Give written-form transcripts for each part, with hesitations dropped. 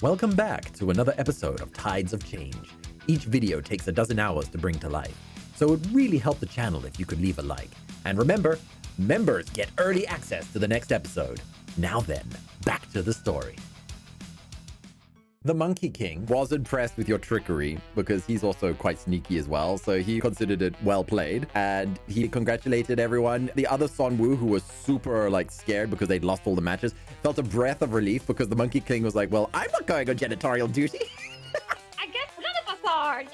Welcome back to another episode of Tides of Change. Each video takes a dozen hours to bring to life, so it would really help the channel if you could leave a like. And remember, members get early access to the next episode. Now then, back to the story. The Monkey King was impressed with your trickery because he's also quite sneaky as well, so he considered it well played and he congratulated everyone. The other Sonwu, who was super scared because they'd lost all the matches, felt a breath of relief because the Monkey King was like, well, I'm not going on janitorial duty. I guess none of us are. Yay!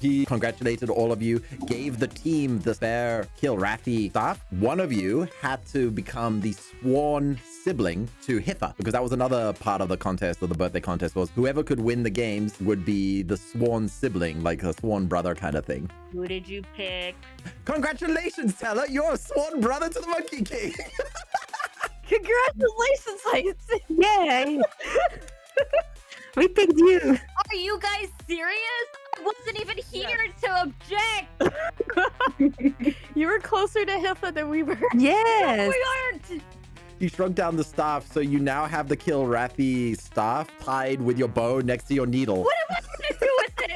He congratulated all of you, gave the team the spare Kilrathi staff. One of you had to become the sworn sibling to Hitha, because that was another part of the contest, or the birthday contest, was whoever could win the games would be the sworn sibling, like a sworn brother kind of thing. Who did you pick? Congratulations, Teller! You're a sworn brother to the Monkey King! Congratulations, Hyacinth! Yay! We picked you. Are you guys serious? I wasn't even here to object. You were closer to Hitha than we were. Yes. No, we aren't. He shrunk down the staff, so you now have the Kilrathi staff tied with your bow next to your needle. What am I gonna do with it?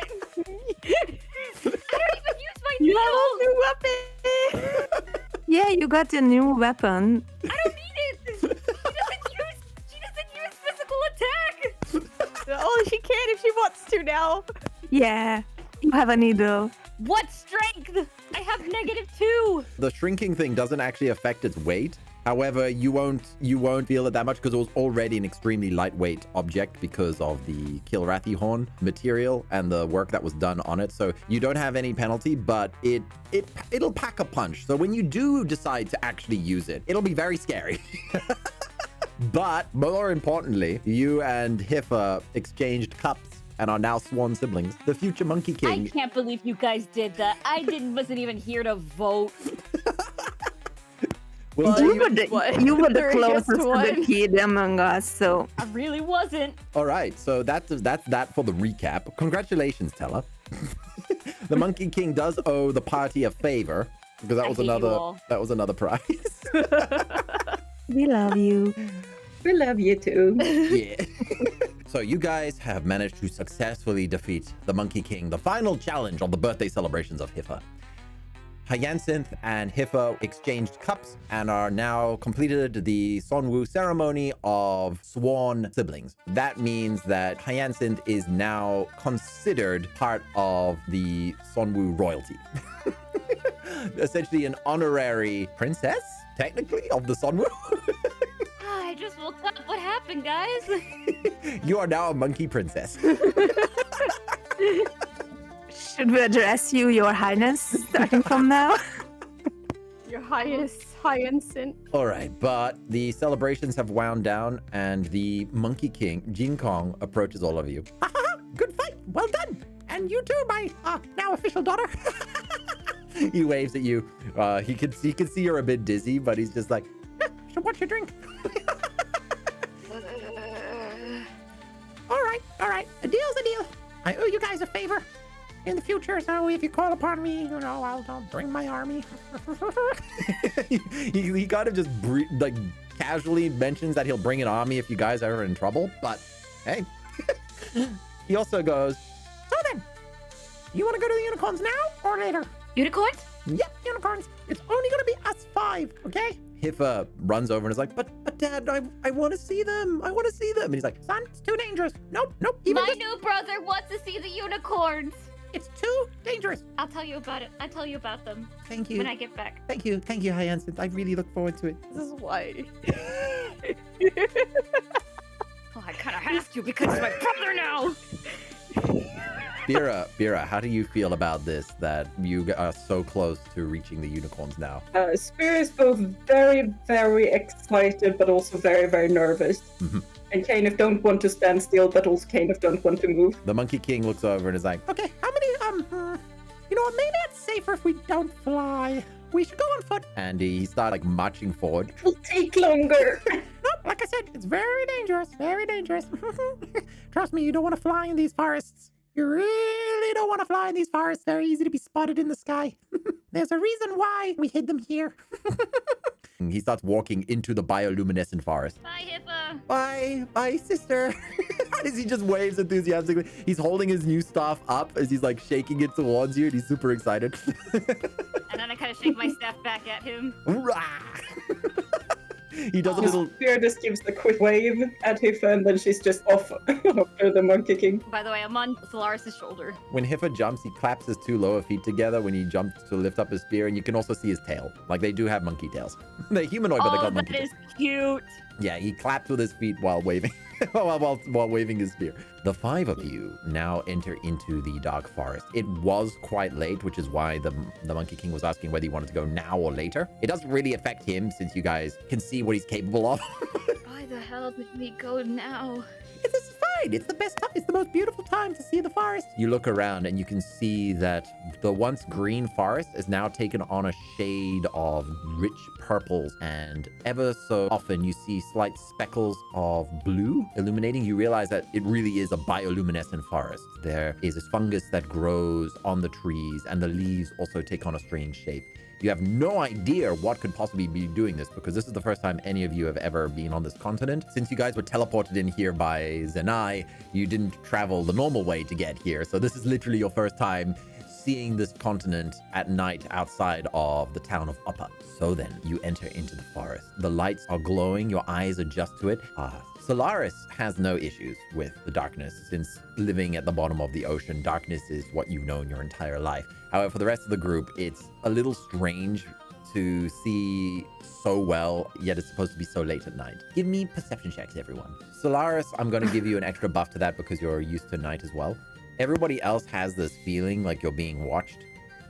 I don't even use my You needle. have a new weapon. Yeah, you got a new weapon. I don't need it. She doesn't use physical attack. Oh, she can if she wants to now. Yeah, you have a needle. What strength? I have -2. The shrinking thing doesn't actually affect its weight. However, you won't feel it that much because it was already an extremely lightweight object because of the Kilrathi horn material and the work that was done on it. So you don't have any penalty, but it'll pack a punch. So when you do decide to actually use it, it'll be very scary. But more importantly, you and Hitha exchanged cups and are now sworn siblings. The future Monkey King. I can't believe you guys did that. I wasn't even here to vote. Well, You were the There is closest to the one. kid among us, so I really wasn't. all right, so that's that for the recap. Congratulations, Tella. The Monkey King does owe the party a favor because I hate you all. that was another prize. we love you. We love you too. Yeah. So you guys have managed to successfully defeat the Monkey King, the final challenge on the birthday celebrations of Hitha. Hyacinth and Hitha exchanged cups and are now completed the Sonwu ceremony of sworn siblings. That means that Hyacinth is now considered part of the Sonwu royalty. Essentially an honorary princess, technically, of the Sonwu. I just woke up. What happened, guys? You are now a monkey princess. Should we address you, Your Highness, starting from now? Your highest Hyacinth. All right, but the celebrations have wound down and the Monkey King, Jin Kong, approaches all of you. Good fight. Well done. And you too, my now official daughter. He waves at you. He can see you're a bit dizzy, but he's just like, should watch your drink. All right. A deal's a deal. I owe you guys a favor in the future, so if you call upon me, I'll bring my army. he kind of just casually mentions that he'll bring an army if you guys are in trouble, but hey. He also goes, so then, you want to go to the unicorns now or later? Unicorns? Yep, unicorns. It's only going to be us 5, okay? Hitha runs over and is like, but Dad, I want to see them. I want to see them. And he's like, son, it's too dangerous. Nope. My new brother wants to see the unicorns. It's too dangerous. I'll tell you about it. I'll tell you about them Thank you. when I get back. Thank you, Hyacinth. I really look forward to it. This is why. Oh, I kind of have to because he's my brother now. Spira, how do you feel about this, that you are so close to reaching the unicorns now? Spira is both very, very excited, but also very, very nervous. Mhm. And kind of don't want to stand still, but also kind of don't want to move. The Monkey King looks over and is like, okay, how many, you know what, maybe it's safer if we don't fly. We should go on foot. And he started marching forward. It'll take longer. Nope, like I said, it's very dangerous, very dangerous. Trust me, you don't want to fly in these forests. You really don't want to fly in these forests. They're easy to be spotted in the sky. There's a reason why we hid them here. He starts walking into the bioluminescent forest. Bye, Hippo. Bye, sister. As he just waves enthusiastically. He's holding his new staff up as he's like shaking it towards you, and he's super excited. And then I kind of shake my staff back at him. He does a little. Spira just gives a quick wave at Hiffa, and then she's just off after the monkey king. By the way, I'm on Sylaris' shoulder. When Hiffa jumps, he claps his two lower feet together when he jumps to lift up his spear, and you can also see his tail. Like, they do have monkey tails. They're humanoid, but they got monkey tails. That is cute. Yeah, he claps with his feet while waving. while waving his spear. The 5 of you now enter into the dark forest. It was quite late, which is why the Monkey King was asking whether he wanted to go now or later. It doesn't really affect him since you guys can see what he's capable of. Why the hell did we go now? It's fine. It's the best time. It's the most beautiful time to see the forest. You look around and you can see that the once green forest is now taken on a shade of rich purples, and ever so often you see slight speckles of blue illuminating. You realize that it really is a bioluminescent forest. There is this fungus that grows on the trees, and the leaves also take on a strange shape. You have no idea what could possibly be doing this, because this is the first time any of you have ever been on this continent. Since you guys were teleported in here by Zenai, you didn't travel the normal way to get here. So this is literally your first time seeing this continent at night outside of the town of Upper. So then you enter into the forest. The lights are glowing. Your eyes adjust to it. Sylaris has no issues with the darkness, since living at the bottom of the ocean, darkness is what you've known your entire life. However, for the rest of the group, it's a little strange to see so well, yet it's supposed to be so late at night. Give me perception checks, everyone. Sylaris, I'm going to give you an extra buff to that because you're used to night as well. Everybody else has this feeling like you're being watched,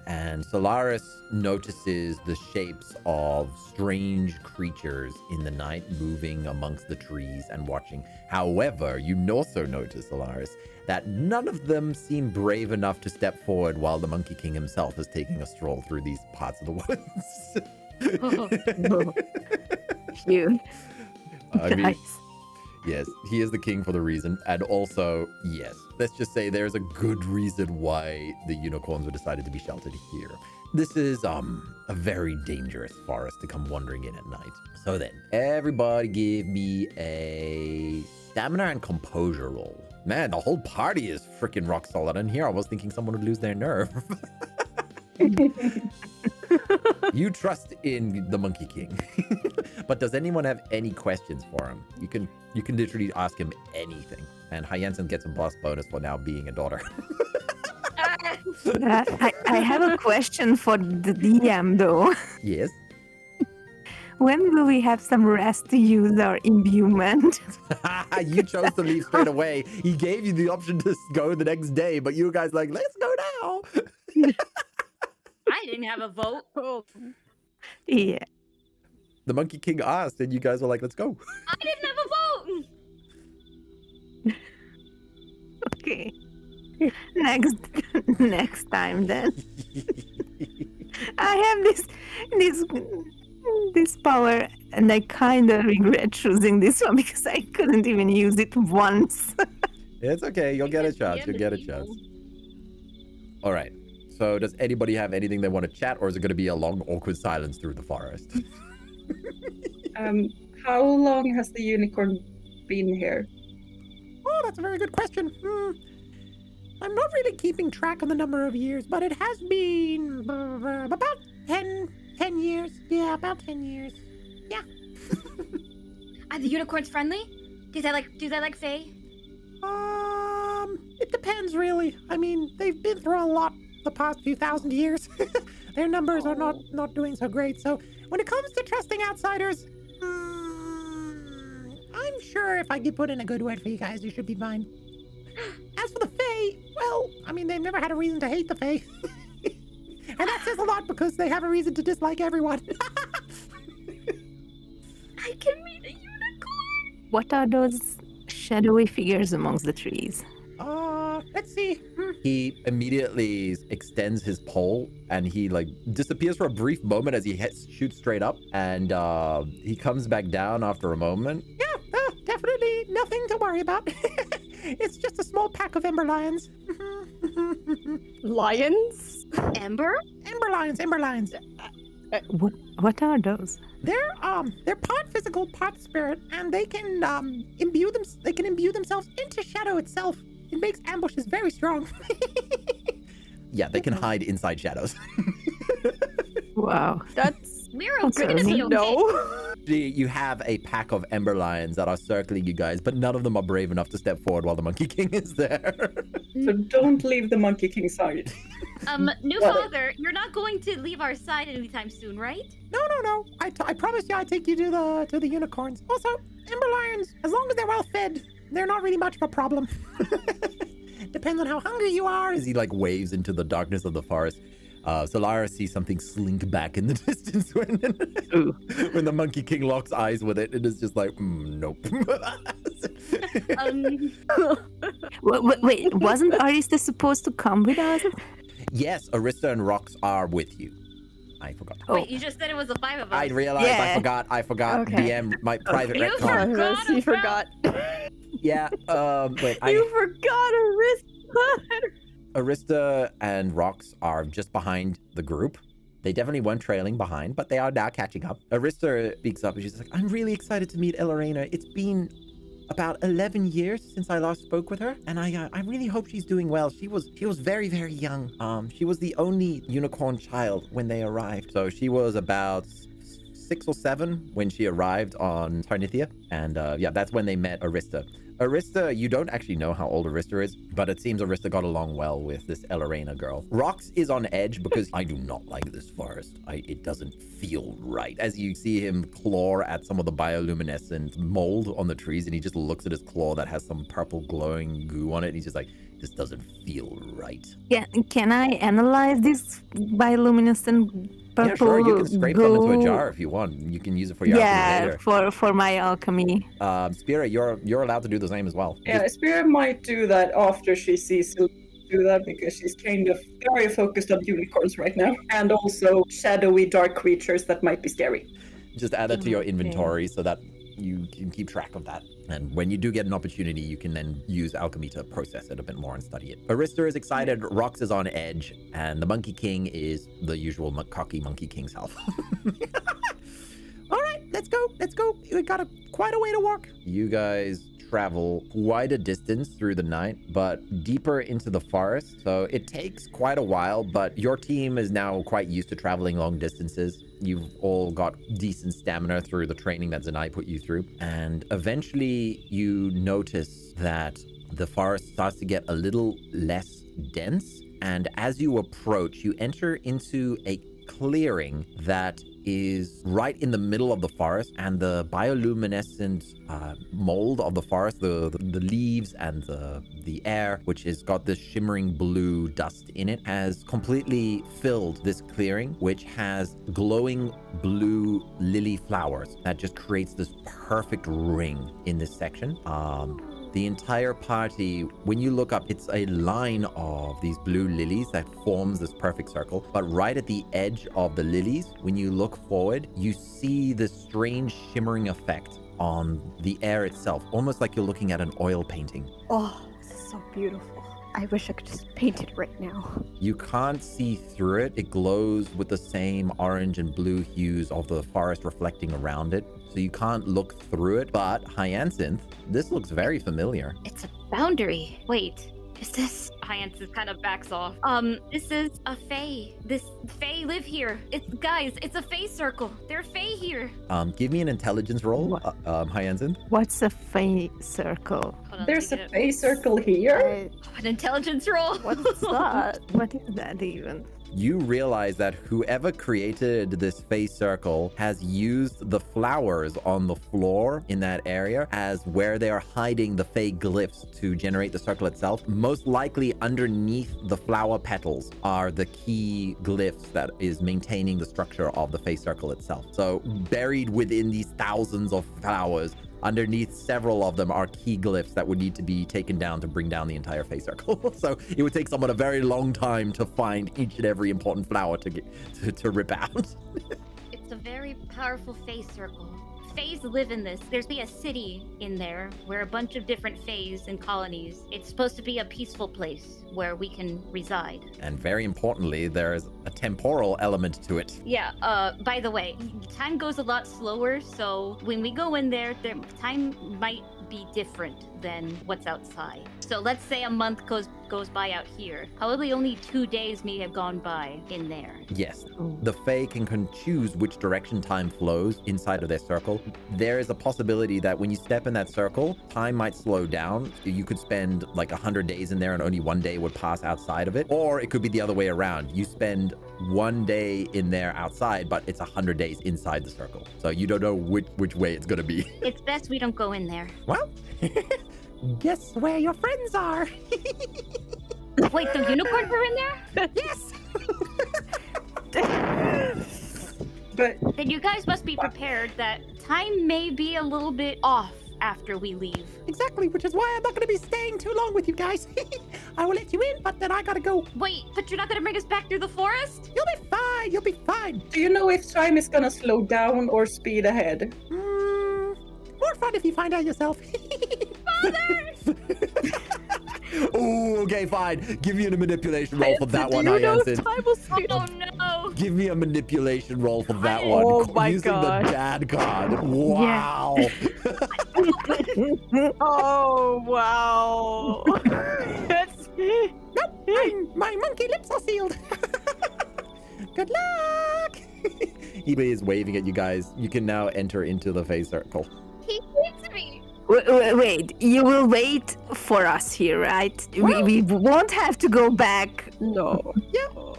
and Sylaris notices the shapes of strange creatures in the night moving amongst the trees and watching. However, you also notice, Sylaris, that none of them seem brave enough to step forward while the Monkey King himself is taking a stroll through these parts of the woods. Cute. I mean, Nice. yes, he is the king for the reason. And also, yes, let's just say there's a good reason why the unicorns were decided to be sheltered here. This is a very dangerous forest to come wandering in at night. So then, everybody give me a stamina and composure roll. Man, the whole party is freaking rock solid in here. I was thinking someone would lose their nerve. You trust in the Monkey King. But does anyone have any questions for him? You can literally ask him anything. And Hyacinth gets a plus bonus for now being a daughter. I have a question for the DM though. Yes. When will we have some rest to use our imbuement? You chose to leave straight away. He gave you the option to go the next day, but you guys like, let's go now. I didn't have a vote. Yeah. The Monkey King asked, and you guys were like, let's go. I didn't have a vote. Okay. Next time then. I have this power, and I kind of regret choosing this one because I couldn't even use it once. It's okay. You'll get a chance. You'll get a chance. All right. So does anybody have anything they want to chat, or is it going to be a long, awkward silence through the forest? How long has the unicorn been here? Oh, that's a very good question. I'm not really keeping track of the number of years, but it has been about 10 years. Yeah, about 10 years. Yeah. Are the unicorns friendly? Do they like Fae? It depends, really. I mean, they've been through a lot the past few thousand years. Their numbers are not doing so great. So when it comes to trusting outsiders, I'm sure if I could put in a good word for you guys, you should be fine. As for the Fae, well, I mean, they've never had a reason to hate the Fae. And that says a lot because they have a reason to dislike everyone. I can meet a unicorn. What are those shadowy figures amongst the trees? Let's see. He immediately extends his pole and he like disappears for a brief moment as he shoots straight up, and he comes back down after a moment. Yeah, definitely nothing to worry about. It's just a small pack of ember lions. Lions? Ember? Ember lions. What are those? They're part physical, part spirit, and they can imbue them. They can imbue themselves into shadow itself. It makes ambushes very strong. Yeah, they can hide inside shadows. Wow. That's Miro, That's we're gonna be amazing. okay. no. You have a pack of Ember Lions that are circling you guys, but none of them are brave enough to step forward while the Monkey King is there. So don't leave the Monkey King side. New Well- father, you're not going to leave our side anytime soon, right? No. I promise you, I take you to the unicorns. Also, Ember Lions, as long as they're well fed, they're not really much of a problem. Depends on how hungry you are. As he like waves into the darkness of the forest, Sylaris sees something slink back in the distance when the Monkey King locks eyes with it. It is just like, nope. Wait, wasn't Arista supposed to come with us? Yes, Arista and Rox are with you. I forgot. Oh. Wait, you just said it was the 5 of us. I realized Yeah. I forgot. Okay. DM, my private You retcon. forgot He about- forgot. Yeah, wait, You forgot a wrist. Arista and Rox are just behind the group. They definitely weren't trailing behind, but they are now catching up. Arista speaks up and she's like, I'm really excited to meet Elorena. It's been about 11 years since I last spoke with her, and I really hope she's doing well. She was very, very young. She was the only unicorn child when they arrived. So she was about 6 or 7 when she arrived on Tarnithia. And yeah, that's when they met Arista. Arista, you don't actually know how old Arista is, but it seems Arista got along well with this Elorena girl. Rox is on edge because I do not like this forest. It doesn't feel right. As you see him claw at some of the bioluminescent mold on the trees, and he just looks at his claw that has some purple glowing goo on it, and he's just like, this doesn't feel right. Yeah, can I analyze this bioluminescent purple Yeah, sure, you can scrape them into a goo? jar if you want. You can use it for your alchemy Yeah, for my alchemy. later. Spira, you're allowed to do the same as well. Yeah, Spira might do that after she sees Sylaris do that because she's kind of very focused on unicorns right now. And also shadowy dark creatures that might be scary. Just add that to your Okay. inventory so that you can keep track of that. And when you do get an opportunity, you can then use alchemy to process it a bit more and study it. Arista is excited, Rox is on edge, and the Monkey King is the usual cocky Monkey King self. All right, let's go. We got quite a way to walk. You guys travel quite a distance through the night, but deeper into the forest. So it takes quite a while, but your team is now quite used to traveling long distances. You've all got decent stamina through the training that Zanai put you through. And eventually you notice that the forest starts to get a little less dense. And as you approach, you enter into a clearing that is right in the middle of the forest, and the bioluminescent mold of the forest, the leaves and the air, which has got this shimmering blue dust in it, has completely filled this clearing, which has glowing blue lily flowers that just creates this perfect ring in this section. The entire party, when you look up, it's a line of these blue lilies that forms this perfect circle. But right at the edge of the lilies, when you look forward, you see this strange shimmering effect on the air itself, almost like you're looking at an oil painting. Oh, this is so beautiful. I wish I could just paint it right now. You can't see through it. It glows with the same orange and blue hues of the forest reflecting around it. So you can't look through it. But Hyacinth, this looks very familiar. It's a boundary. Wait, is this? Hyacinth kind of backs off. This is a Fae. This Fae live here. It's a Fae circle. They're Fae here. Give me an intelligence roll, What? Hyacinth. What's a Fae circle? Hold on, There's let a me get Fae circle here. an intelligence roll. What's that? What is that even? You realize that whoever created this Fae circle has used the flowers on the floor in that area as where they are hiding the Fae glyphs to generate the circle itself. Most likely underneath the flower petals are the key glyphs that is maintaining the structure of the Fae circle itself. So buried within these thousands of flowers, underneath several of them are key glyphs that would need to be taken down to bring down the entire Fae circle. So it would take someone a very long time to find each and every important flower to rip out. It's a very powerful Fae circle. Faes live in this. There's be a city in there where a bunch of different Faes and colonies. It's supposed to be a peaceful place where we can reside. And very importantly, there's a temporal element to it. Yeah, by the way, time goes a lot slower, so when we go in there, time might be different than what's outside. So let's say a month goes by out here. Probably only 2 days may have gone by in there. Yes, the Fae can choose which direction time flows inside of their circle. There is a possibility that when you step in that circle, time might slow down. You could spend like 100 days in there and only 1 day would pass outside of it. Or it could be the other way around. You spend 1 day in there outside, but it's 100 days inside the circle. So you don't know which way it's going to be. It's best we don't go in there. Well, guess where your friends are. Wait, the unicorns are in there? Yes. But Then you guys must be prepared that time may be a little bit off after we leave. Exactly, which is why I'm not going to be staying too long with you guys. I will let you in, but then I gotta go. Wait, but you're not gonna bring us back through the forest? You'll be fine. You'll be fine. do you know if time is gonna slow down or speed ahead? More fun if you find out yourself. Oh, okay, fine. Give me a manipulation roll for that Do one, you know if Hyacinth. time will speed? Oh no! Give me a manipulation roll for that Oh one. my Using gosh. the dad card. Wow. Oh wow! That's Nope, my monkey lips are sealed. Good luck. He is waving at you guys. You can now enter into the Fae circle. He hates me! Wait, you will wait for us here, right? We won't have to go back. no.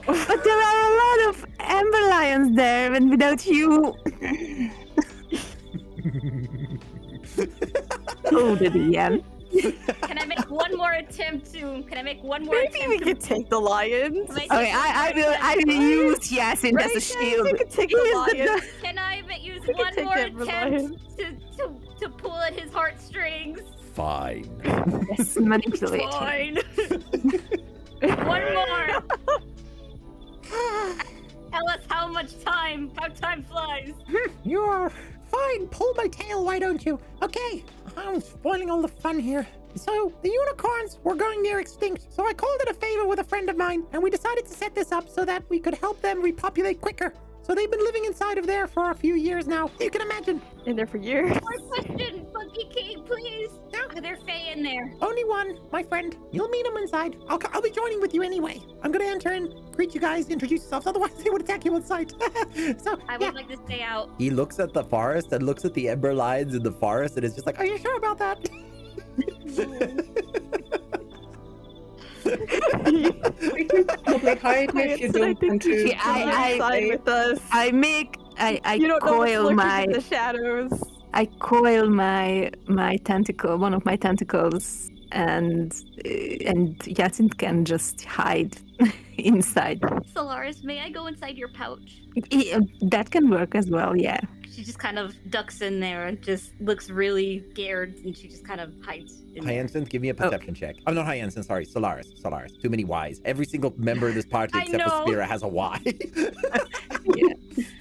But there are a lot of amber lions there, and without you... Oh, the DM. Can I make one more attempt to? Maybe we could take the lions. Make Okay, it I will use Hyacinth as a shield. We could take He the is the- lions. Can I use We can one take more that for attempt to pull at his heartstrings? Fine. Yes, manipulate. Fine. One more. Tell us how time flies. You're fine. Pull my tail, why don't you? Okay, I'm spoiling all the fun here. So, the unicorns were going near extinct, so I called it a favor with a friend of mine, and we decided to set this up so that we could help them repopulate quicker. So they've been living inside of there for a few years now. You can imagine. In there for years. More question, Monkey King, please. Yeah. Are there Fae in there? Only one, my friend. You'll meet him inside. I'll be joining with you anyway. I'm gonna enter and greet you guys, introduce yourselves, otherwise they would attack you on sight. So, I yeah. would like to stay out. He looks at the forest and looks at the ember lions in the forest and is just like, Are you sure about that? We can probably hide if you don't want to. See, I- Side with us. I You don't know what's coil lurking my in the shadows. my tentacle, one of my tentacles, and Hyacinth can just hide inside. Sylaris, may I go inside your pouch? That can work as well, yeah. She just kind of ducks in there and just looks really scared, and she just kind of hides in there. Hyacinth, give me a perception check. Oh, not Hyacinth, sorry. Sylaris. Too many Ys. Every single member of this party I except for know. Spira has a Y.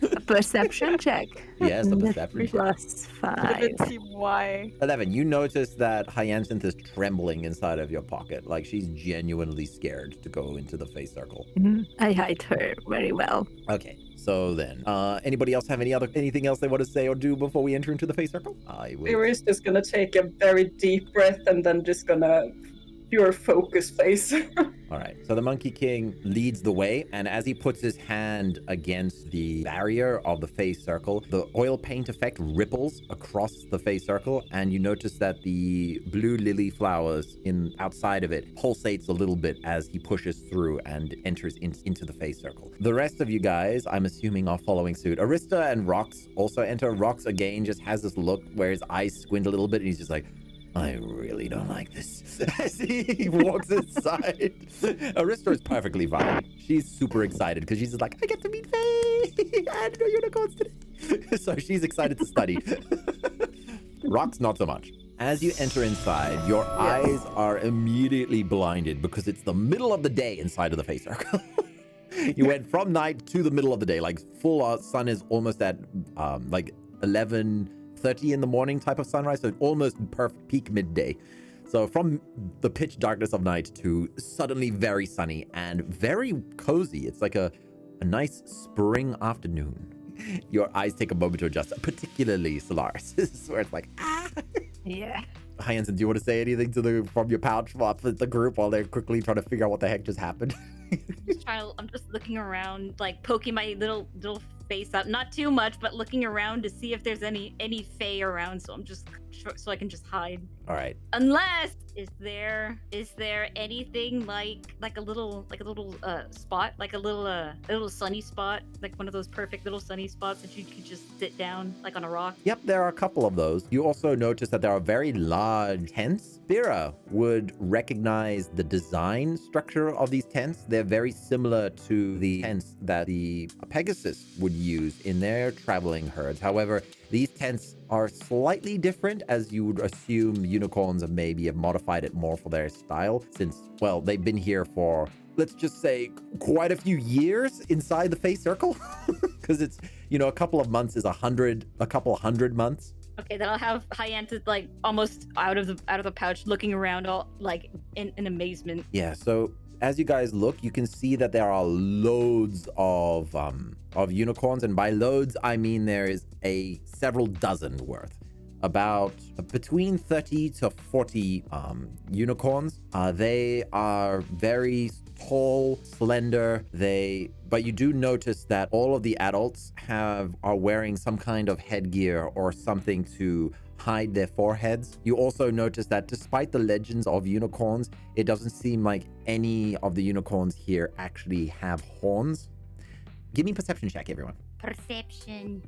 A perception check. Yes, a That's perception check. plus But 5. it didn't seem why. 11, you notice that Hyacinth is trembling inside of your pocket. Like she's genuinely scared to go into the Fae circle. Mhm. I hide her very well. Okay, so then, anybody else have anything else they want to say or do before we enter into the Fae circle? I will. Spira is just gonna take a very deep breath and then just gonna pure focus face. All right, so the Monkey King leads the way, and as he puts his hand against the barrier of the Fae circle, the oil paint effect ripples across the Fae circle, and you notice that the blue lily flowers outside of it pulsates a little bit as he pushes through and enters into the Fae circle. The rest of you guys, I'm assuming, are following suit. Arista and Rox also enter. Rox again just has this look where his eyes squint a little bit, and he's just like, I really don't like this. As he walks inside. Arista is perfectly fine. She's super excited because she's just like, I get to meet Fae and no unicorns today. So she's excited to study. Rock's not so much. As you enter inside, your eyes are immediately blinded because it's the middle of the day inside of the Fae circle. You went from night to the middle of the day, like full sun is almost at like 11:30 12:30 in the morning type of sunrise, so almost perfect peak midday. So from the pitch darkness of night to suddenly very sunny and very cozy. It's like a nice spring afternoon. Your eyes take a moment to adjust, particularly Sylaris, where it's like, ah. Yeah. Hyacinth, do you want to say anything from your pouch up at the group while they're quickly trying to figure out what the heck just happened? I'm just looking around, like poking my little face up, not too much, but looking around to see if there's any Fae around. So so I can just hide. All right. Unless is there anything like a little spot, like a little sunny spot, like one of those perfect little sunny spots that you could just sit down like on a rock? Yep, there are a couple of those. You also notice that there are very large tents. Spira would recognize the design structure of these tents. They're very similar to the tents that the Pegasus would use in their traveling herds. However, these tents are slightly different, as you would assume unicorns have modified it more for their style, since, well, they've been here for, let's just say, quite a few years inside the Fae Circle. Because it's, a couple of months is a couple 100 months. Okay, then I'll have Hyacinth like almost out of the pouch, looking around all like in amazement. Yeah, so as you guys look, you can see that there are loads of unicorns, and by loads I mean there is several dozen worth, about between 30 to 40 unicorns. They are very tall, slender. But you do notice that all of the adults are wearing some kind of headgear or something to hide their foreheads. You also notice that despite the legends of unicorns, it doesn't seem like any of the unicorns here actually have horns. Give me a perception check, everyone. Perception.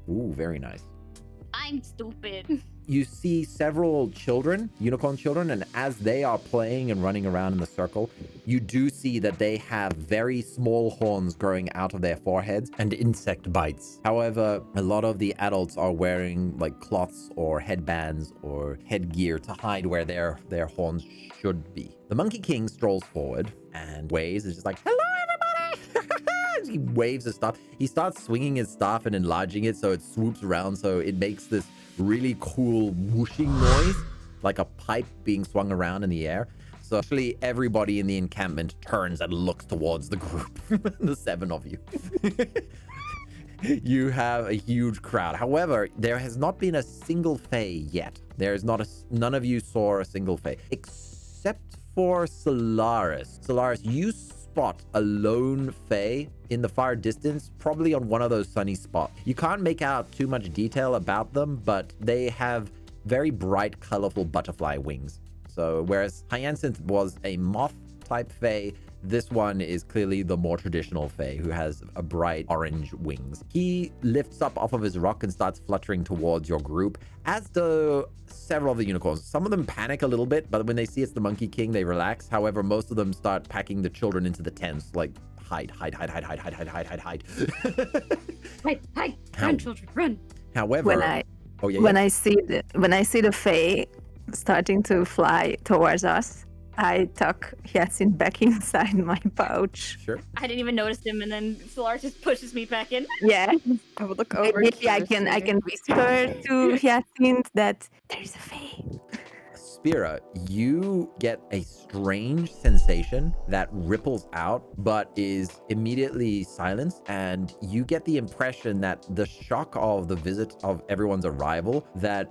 Ooh, very nice. I'm stupid. You see several unicorn children, and as they are playing and running around in the circle, you do see that they have very small horns growing out of their foreheads and insect bites. However, a lot of the adults are wearing like cloths or headbands or headgear to hide where their horns should be. The Monkey King strolls forward and waves. It's just like, hello, everybody! He waves his staff. He starts swinging his staff and enlarging it so it swoops around, so it makes this really cool whooshing noise, like a pipe being swung around in the air. So actually everybody in the encampment turns and looks towards the group. The 7 of you. You have a huge crowd. However, there has not been a single Fae yet. None of you saw a single Fae, except for Sylaris. Sylaris, you spot a lone Fae in the far distance, probably on one of those sunny spots. You can't make out too much detail about them, but they have very bright, colorful butterfly wings. So whereas Hyacinth was a moth type Fae, this one is clearly the more traditional Fae who has a bright orange wings. He lifts up off of his rock and starts fluttering towards your group, as do several of the unicorns. Some of them panic a little bit, but when they see it's the Monkey King, they relax. However, most of them start packing the children into the tents, like hide. Hide, run, children, run. However, when I see the Fae starting to fly towards us, I tuck Hyacinth back inside my pouch. Sure. I didn't even notice him, and then Sylaris just pushes me back in. Yeah. I would look over. Maybe I can whisper to Hyacinth that there's a Fae. Spira, you get a strange sensation that ripples out but is immediately silenced, and you get the impression that the shock of the visit of everyone's arrival, that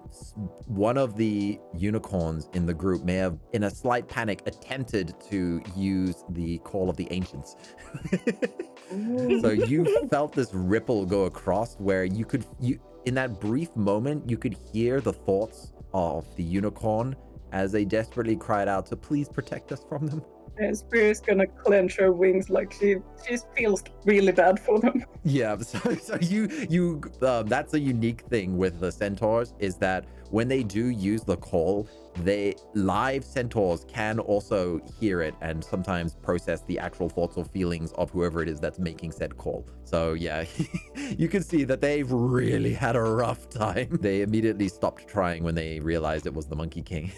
one of the unicorns in the group may have, in a slight panic, attempted to use the call of the ancients. So you felt this ripple go across where you in that brief moment, you could hear the thoughts of the unicorn as they desperately cried out to please protect us from them. And Spira's gonna clench her wings like she feels really bad for them. Yeah, so you that's a unique thing with the centaurs, is that when they do use the call, live centaurs can also hear it and sometimes process the actual thoughts or feelings of whoever it is that's making said call. So yeah, you can see that they've really had a rough time. They immediately stopped trying when they realized it was the Monkey King.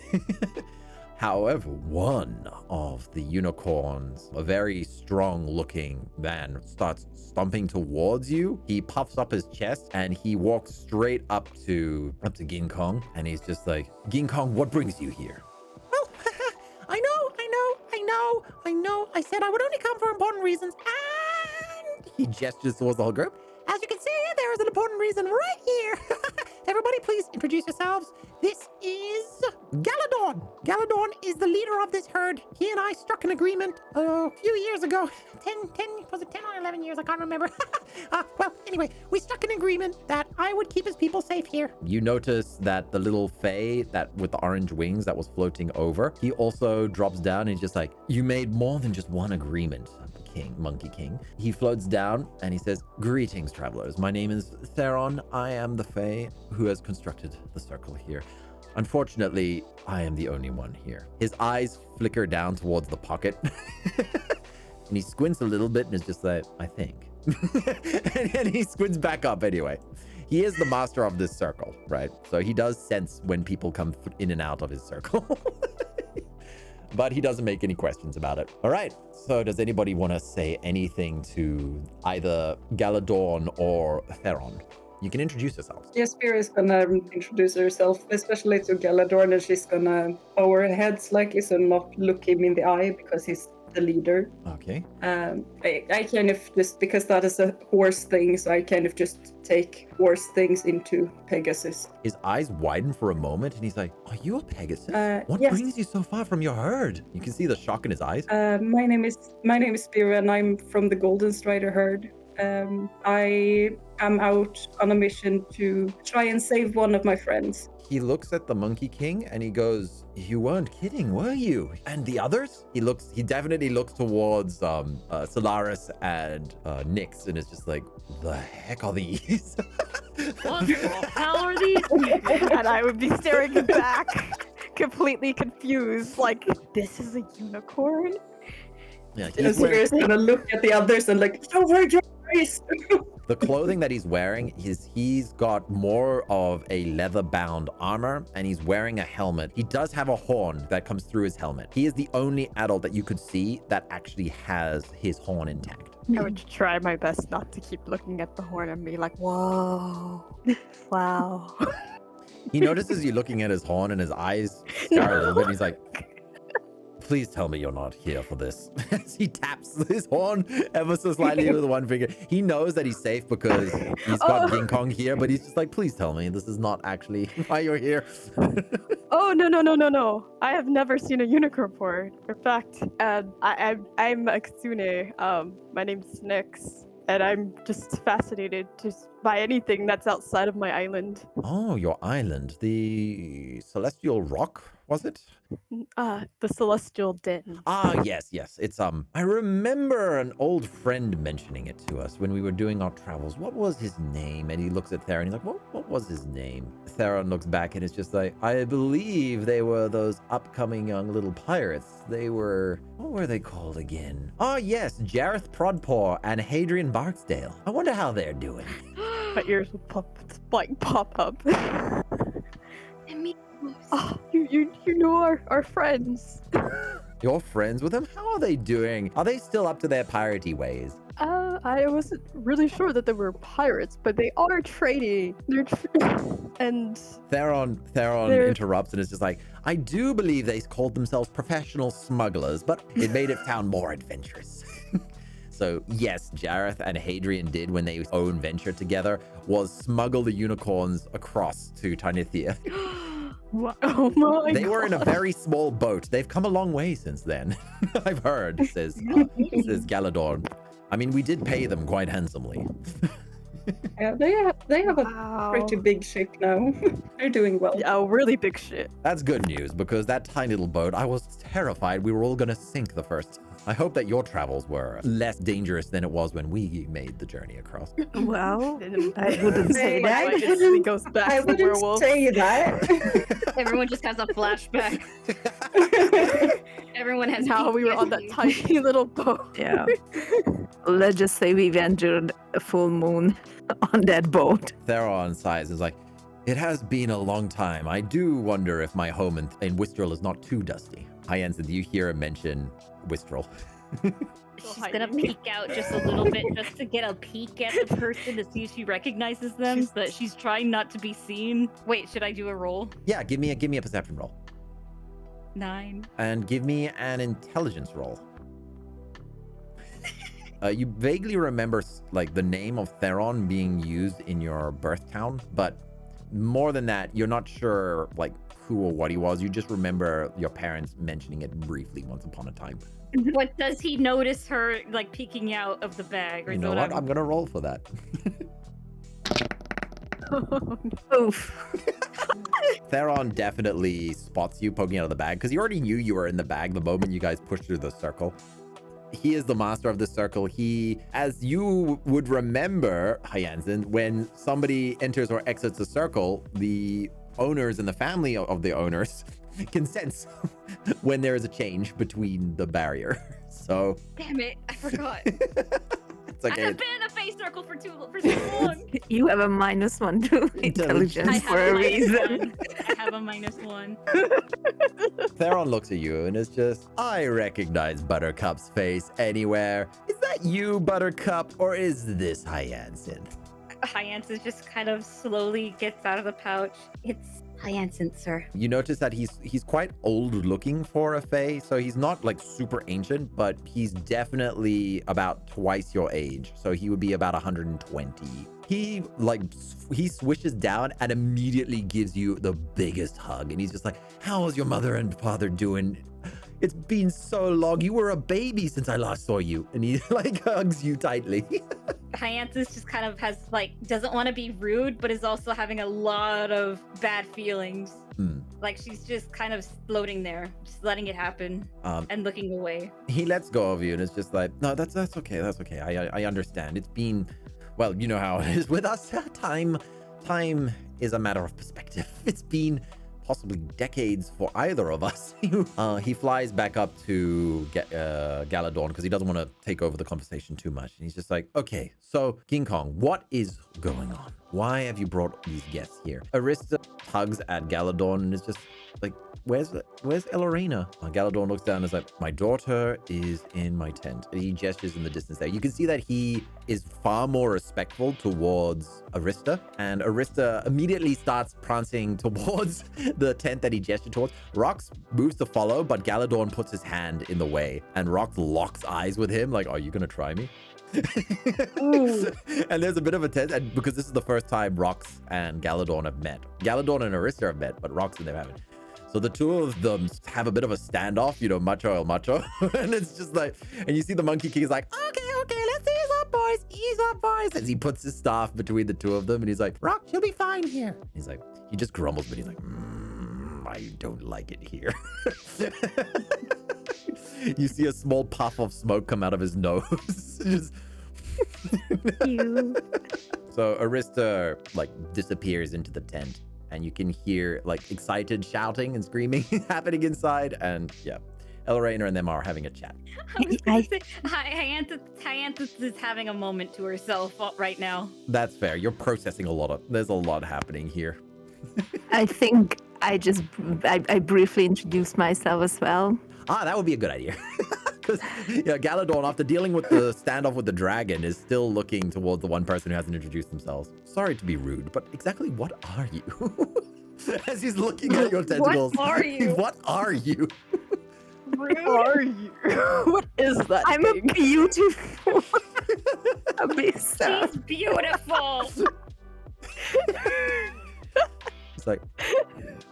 However, one of the unicorns, a very strong-looking man, starts stomping towards you. He puffs up his chest and he walks straight up to Ging Kong, and he's just like, Ging Kong, what brings you here? Well, I know. I said I would only come for important reasons, and He gestures towards the whole group. as you can see, there is an important reason right here. Everybody, please introduce yourselves. This is Galadorn. Galadorn is the leader of this herd. He and I struck an agreement a few years ago. 10 or 11 years? I can't remember. Well, anyway, we struck an agreement that I would keep his people safe here. You notice that the little Fae that with the orange wings that was floating over, he also drops down and he's just like, you made more than just one agreement, Monkey King. He floats down and he says, greetings, travelers. My name is Theron. I am the Fae who has constructed the circle here. Unfortunately, I am the only one here. His eyes flicker down towards the pocket. And he squints a little bit and is just like, I think. and he squints back up anyway. He is the master of this circle, right? So he does sense when people come in and out of his circle. But he doesn't make any questions about it. All right. So does anybody want to say anything to either Galadorn or Theron? You can introduce yourselves. Yeah, Spira is gonna introduce herself, especially to Galadorn, and she's gonna bow her head slightly, so not look him in the eye because he's the leader. Okay. I kind of just, because that is a horse thing, so I kind of just take horse things into Pegasus. His eyes widen for a moment and he's like, are you a Pegasus? What yes. brings you so far from your herd? You can see the shock in his eyes. My name is Spira, and I'm from the Golden Strider herd. I am out on a mission to try and save one of my friends. He looks at the Monkey King and he goes, you weren't kidding, were you? And the others? He definitely looks towards Sylaris and Nyx and is just like, the heck are these? What the hell are these? And I would be staring back, completely confused, like, this is a unicorn? Yeah, And Spira's gonna look at the others and like, over your face! the clothing that he's wearing he's got more of a leather-bound armor and he's wearing a helmet. He does have a horn that comes through his helmet. He is the only adult that you could see that actually has his horn intact. I would try my best not to keep looking at the horn and be like, whoa, wow. He notices you looking at his horn and his eyes scar a little bit and he's like, please tell me you're not here for this. As he taps his horn ever so slightly with one finger. He knows that he's safe because he's got Ging Kong here, but he's just like, please tell me this is not actually why you're here. Oh, no. I have never seen a unicorn before. In fact, I'm a Kitsune. My name's Nyx, and I'm just fascinated by anything that's outside of my island. Oh, your island. The Celestial Rock, was it? The Celestial Den. Ah, yes. It's, I remember an old friend mentioning it to us when we were doing our travels. What was his name? And he looks at Theron. He's like, what was his name? Theron looks back and it's just like, I believe they were those upcoming young little pirates. They were, what were they called again? Oh, yes, Jareth Prodpaw and Hadrian Barksdale. I wonder how they're doing. My ears will pop up. Oh, you know our friends. You're friends with them? How are they doing? Are they still up to their piratey ways? I wasn't really sure that they were pirates, but they are trading. And Theron interrupts and is just like, I do believe they called themselves professional smugglers, but it made it sound more adventurous. So yes, Jareth and Hadrian did when they own venture together was smuggle the unicorns across to Tarnithia. Oh my They were in a God. very small boat. They've come a long way since then. I've heard, says Galadorn. I mean, we did pay them quite handsomely. Yeah, they have a pretty big ship now. They're doing well. Yeah, really big shit. That's good news because that tiny little boat, I was terrified we were all going to sink the first. I hope that your travels were less dangerous than it was when we made the journey across. Well, I wouldn't say that. It instantly goes back I to the wouldn't werewolf. say that. Everyone just has a flashback. Everyone has How we were on that PTSD. tiny little boat. Yeah. Let's just say we ventured a full moon on that boat. Theron sighs and is like, It has been a long time. I do wonder if my home in Wistrel is not too dusty. Hyacinth, you hear him mention Wistrel. She's gonna peek out just a little bit just to get a peek at the person to see if she recognizes them, but she's trying not to be seen. Wait, should I do a roll? Yeah, give me a perception roll. 9. And give me an intelligence roll. You vaguely remember like the name of Theron being used in your birth town, but more than that, you're not sure like who or what he was. You just remember your parents mentioning it briefly once upon a time. What does he notice her like peeking out of the bag? Or You know what? I'm gonna roll for that. Oof. Theron definitely spots you poking out of the bag because he already knew you were in the bag the moment you guys pushed through the circle. He is the master of the circle. He, as you would remember, Hyacinth, when somebody enters or exits the circle, the owners and the family of the owners can sense when there is a change between the barrier. So Damn it, I forgot. it's I okay. have been in a face circle for too long. You have a -1 to intelligence I for have a a reason. I have a -1. Theron looks at you and is just, I recognize Buttercup's face anywhere. Is that you, Buttercup, or is this Hyacinth? Hyacinth just kind of slowly gets out of the pouch. It's Hyacinth, sir. You notice that he's quite old looking for a Fae, so he's not like super ancient, but he's definitely about twice your age. So he would be about 120. He swishes down and immediately gives you the biggest hug. And he's just like, how's your mother and father doing? It's been so long. You were a baby since I last saw you. And he like hugs you tightly. Hyacinth just kind of has like, doesn't want to be rude, but is also having a lot of bad feelings. Like she's just kind of floating there, just letting it happen and looking away. He lets go of you and it's just like, no, that's okay. That's okay. I understand. It's been, well, you know how it is with us. Time is a matter of perspective. It's been possibly decades for either of us. He flies back up to Galadorn because he doesn't want to take over the conversation too much. And he's just like, okay, so King Kong, what is going on? Why have you brought these guests here? Arista tugs at Galadorn and is just like, where's Elorena? Galadorn looks down and is like, my daughter is in my tent. And he gestures in the distance there. You can see that he is far more respectful towards Arista. And Arista immediately starts prancing towards the tent that he gestured towards. Rox moves to follow, but Galadorn puts his hand in the way. And Rox locks eyes with him like, are you going to try me? And there's a bit of a tense, and because this is the first time Rox and Galadorn have met. Galadorn and Arista have met, but Rox and them haven't. So the two of them have a bit of a standoff, you know, macho el macho. And it's just like, and you see the Monkey King is like, okay, let's ease up, boys. As he puts his staff between the two of them, and he's like, Rock, you'll be fine here. he's like, he just grumbles, but he's like, I don't like it here. You see a small puff of smoke come out of his nose. Just... So Arista like disappears into the tent, and you can hear like excited shouting and screaming happening inside. And yeah, Elorena and them are having a chat. Hyacinth is having a moment to herself right now. That's fair. You're processing there's a lot happening here. I think I briefly introduced myself as well. That would be a good idea. Because Galadorn, after dealing with the standoff with the dragon, is still looking towards the one person who hasn't introduced themselves. Sorry to be rude, but exactly what are you? As he's looking at your tentacles. What are you? What are you? What are you? What is that? I'm thing? a beautiful abyssal. She's beautiful. It's like,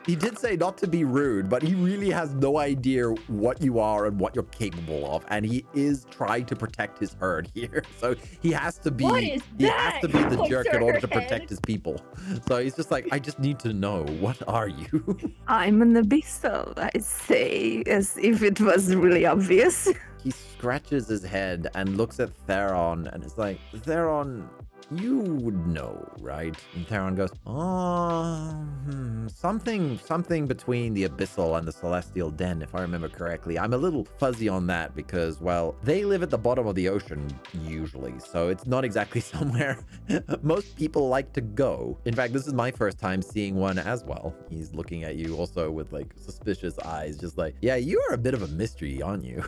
he did say not to be rude, but he really has no idea what you are and what you're capable of. And he is trying to protect his herd here. So he has to be, What is has to be that? the Points jerk to in order her to protect head. his people. So he's just like, I just need to know, what are you? I'm an abyssal, I say, as if it was really obvious. He scratches his head and looks at Theron and is like, Theron, You would know, right? And Theron goes, something between the abyssal and the celestial den, if I remember correctly. I'm a little fuzzy on that because, well, they live at the bottom of the ocean usually, so it's not exactly somewhere most people like to go. In fact, this is my first time seeing one as well. He's looking at you also with like suspicious eyes, just like, yeah, you are a bit of a mystery, aren't you?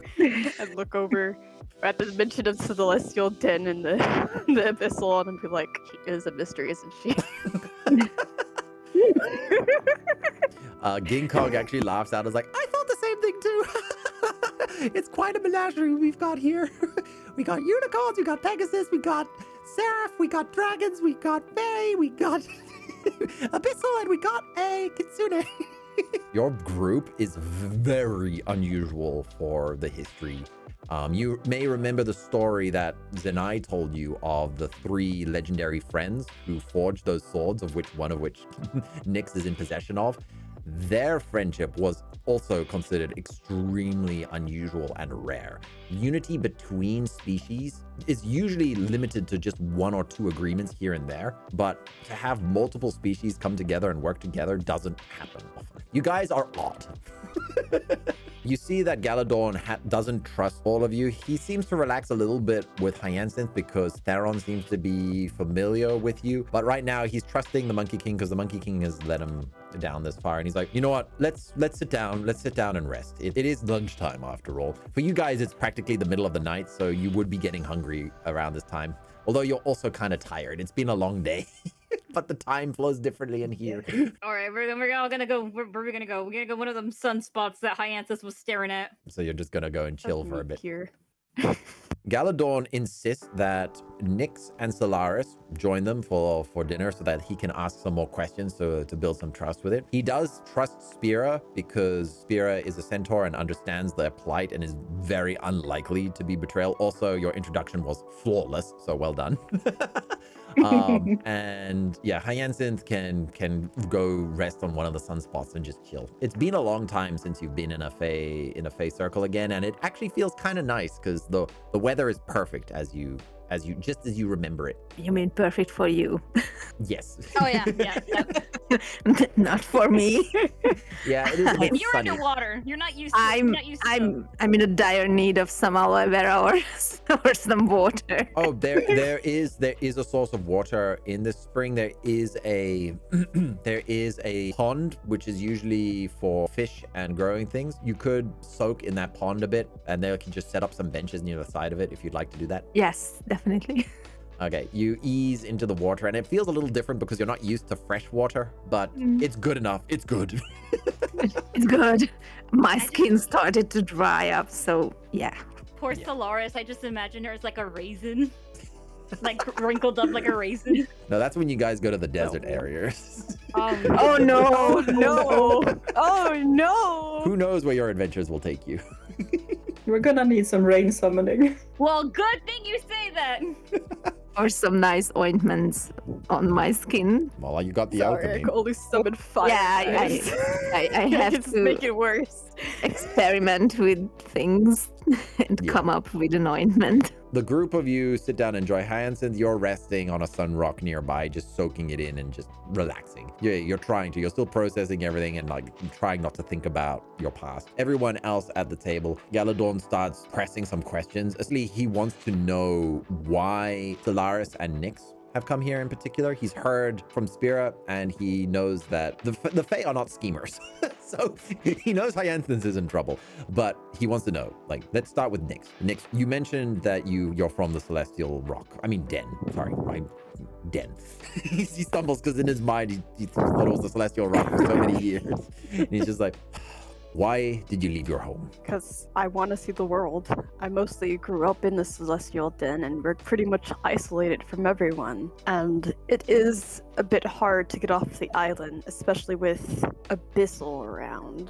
And look over at the mention of Celestial Den and the abyssal and be like, she is a mystery, isn't she? Ging Kong actually laughs out. Is like, I thought the same thing too. It's quite a menagerie we've got here. We got unicorns, we got Pegasus, we got Seraph, we got dragons, we got Fae, we got abyssal, and we got a Kitsune. Your group is very unusual for the history. You may remember the story that Zenai told you of the 3 legendary friends who forged those swords, of which Nyx is in possession of. Their friendship was also considered extremely unusual and rare. Unity between species is usually limited to just 1 or 2 agreements here and there, but to have multiple species come together and work together doesn't happen often. You guys are odd. You see that Galadorn doesn't trust all of you. He seems to relax a little bit with Hyacinth because Theron seems to be familiar with you. But right now he's trusting the Monkey King because the Monkey King has led him down this far. And he's like, you know what? Let's sit down. Let's sit down and rest. It is lunchtime after all. For you guys, it's practically the middle of the night, so you would be getting hungry around this time. Although you're also kind of tired. It's been a long day. But the time flows differently in here. All right, we're all gonna go. Where are we gonna go? We're gonna go one of them sunspots that Hyacinth was staring at. So you're just gonna go and chill for a bit. Here. Galadorn insists that Nyx and Sylaris join them for dinner so that he can ask some more questions to build some trust with it. He does trust Spira because Spira is a centaur and understands their plight and is very unlikely to be betrayal. Also, your introduction was flawless, so well done. And yeah, Hyacinth can go rest on one of the sunspots and just chill. It's been a long time since you've been in a Fae circle again, and it actually feels kind of nice because the weather is perfect as you remember it. You mean perfect for you? Yes. Oh yeah. Not for me. Yeah, it is a bit You're sunny. underwater. You're not used to. I'm in a dire need of some aloe vera or some water. Oh, there is a source of water in this spring. There is a pond which is usually for fish and growing things. You could soak in that pond a bit, and they can just set up some benches near the side of it if you'd like to do that. Yes, definitely. Okay, you ease into the water, and it feels a little different because you're not used to fresh water, but it's good enough. It's good. It's good. My skin started to dry up, so yeah. Poor Sylaris. I just imagine her as like a raisin, like wrinkled up like a raisin. No, that's when you guys go to the desert areas. Oh no! Oh no! Oh no! Who knows where your adventures will take you? We're gonna need some rain summoning. Well, good thing you say that. Or some nice ointments on my skin. Well, you got the Sorry, I alchemy. could only summon fire. Yeah, guys. I have Just to make it worse. experiment with things and Yeah. come up with an ointment. The group of you sit down and enjoy. Hyacinth, you're resting on a sun rock nearby, just soaking it in and just relaxing. You're trying to. You're still processing everything and like trying not to think about your past. Everyone else at the table, Galadorn starts pressing some questions. Actually, he wants to know why Sylaris and Nyx have come here in particular. He's heard from Spira, and he knows that the Fae are not schemers. So he knows Hyacinth is in trouble, but he wants to know, like, let's start with Nyx. Nyx, you mentioned that you're from the Celestial Rock. I mean, Den. Sorry, Den. He stumbles because in his mind, he thought it was the Celestial Rock for so many years. And he's just like, why did you leave your home? Because I want to see the world. I mostly grew up in the Celestial Den, and we're pretty much isolated from everyone. And it is a bit hard to get off the island, especially with abyssal around.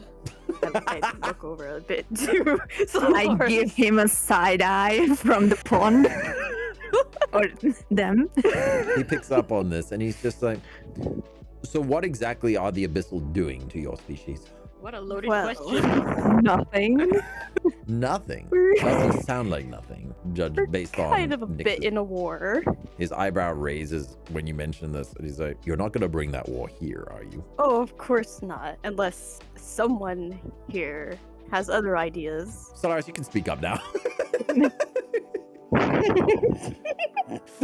And I look over a bit too. So I give him a side eye from the pond. Or them. He picks up on this, and he's just like, so what exactly are the abyssal doing to your species? What a loaded Well, question. Nothing. Nothing. Doesn't sound like nothing. judge We're based on kind of a Nyx's- bit in a war. His eyebrow raises when you mention this, and he's like, "You're not gonna bring that war here, are you?" Oh, of course not. Unless someone here has other ideas. Sylaris, you can speak up now.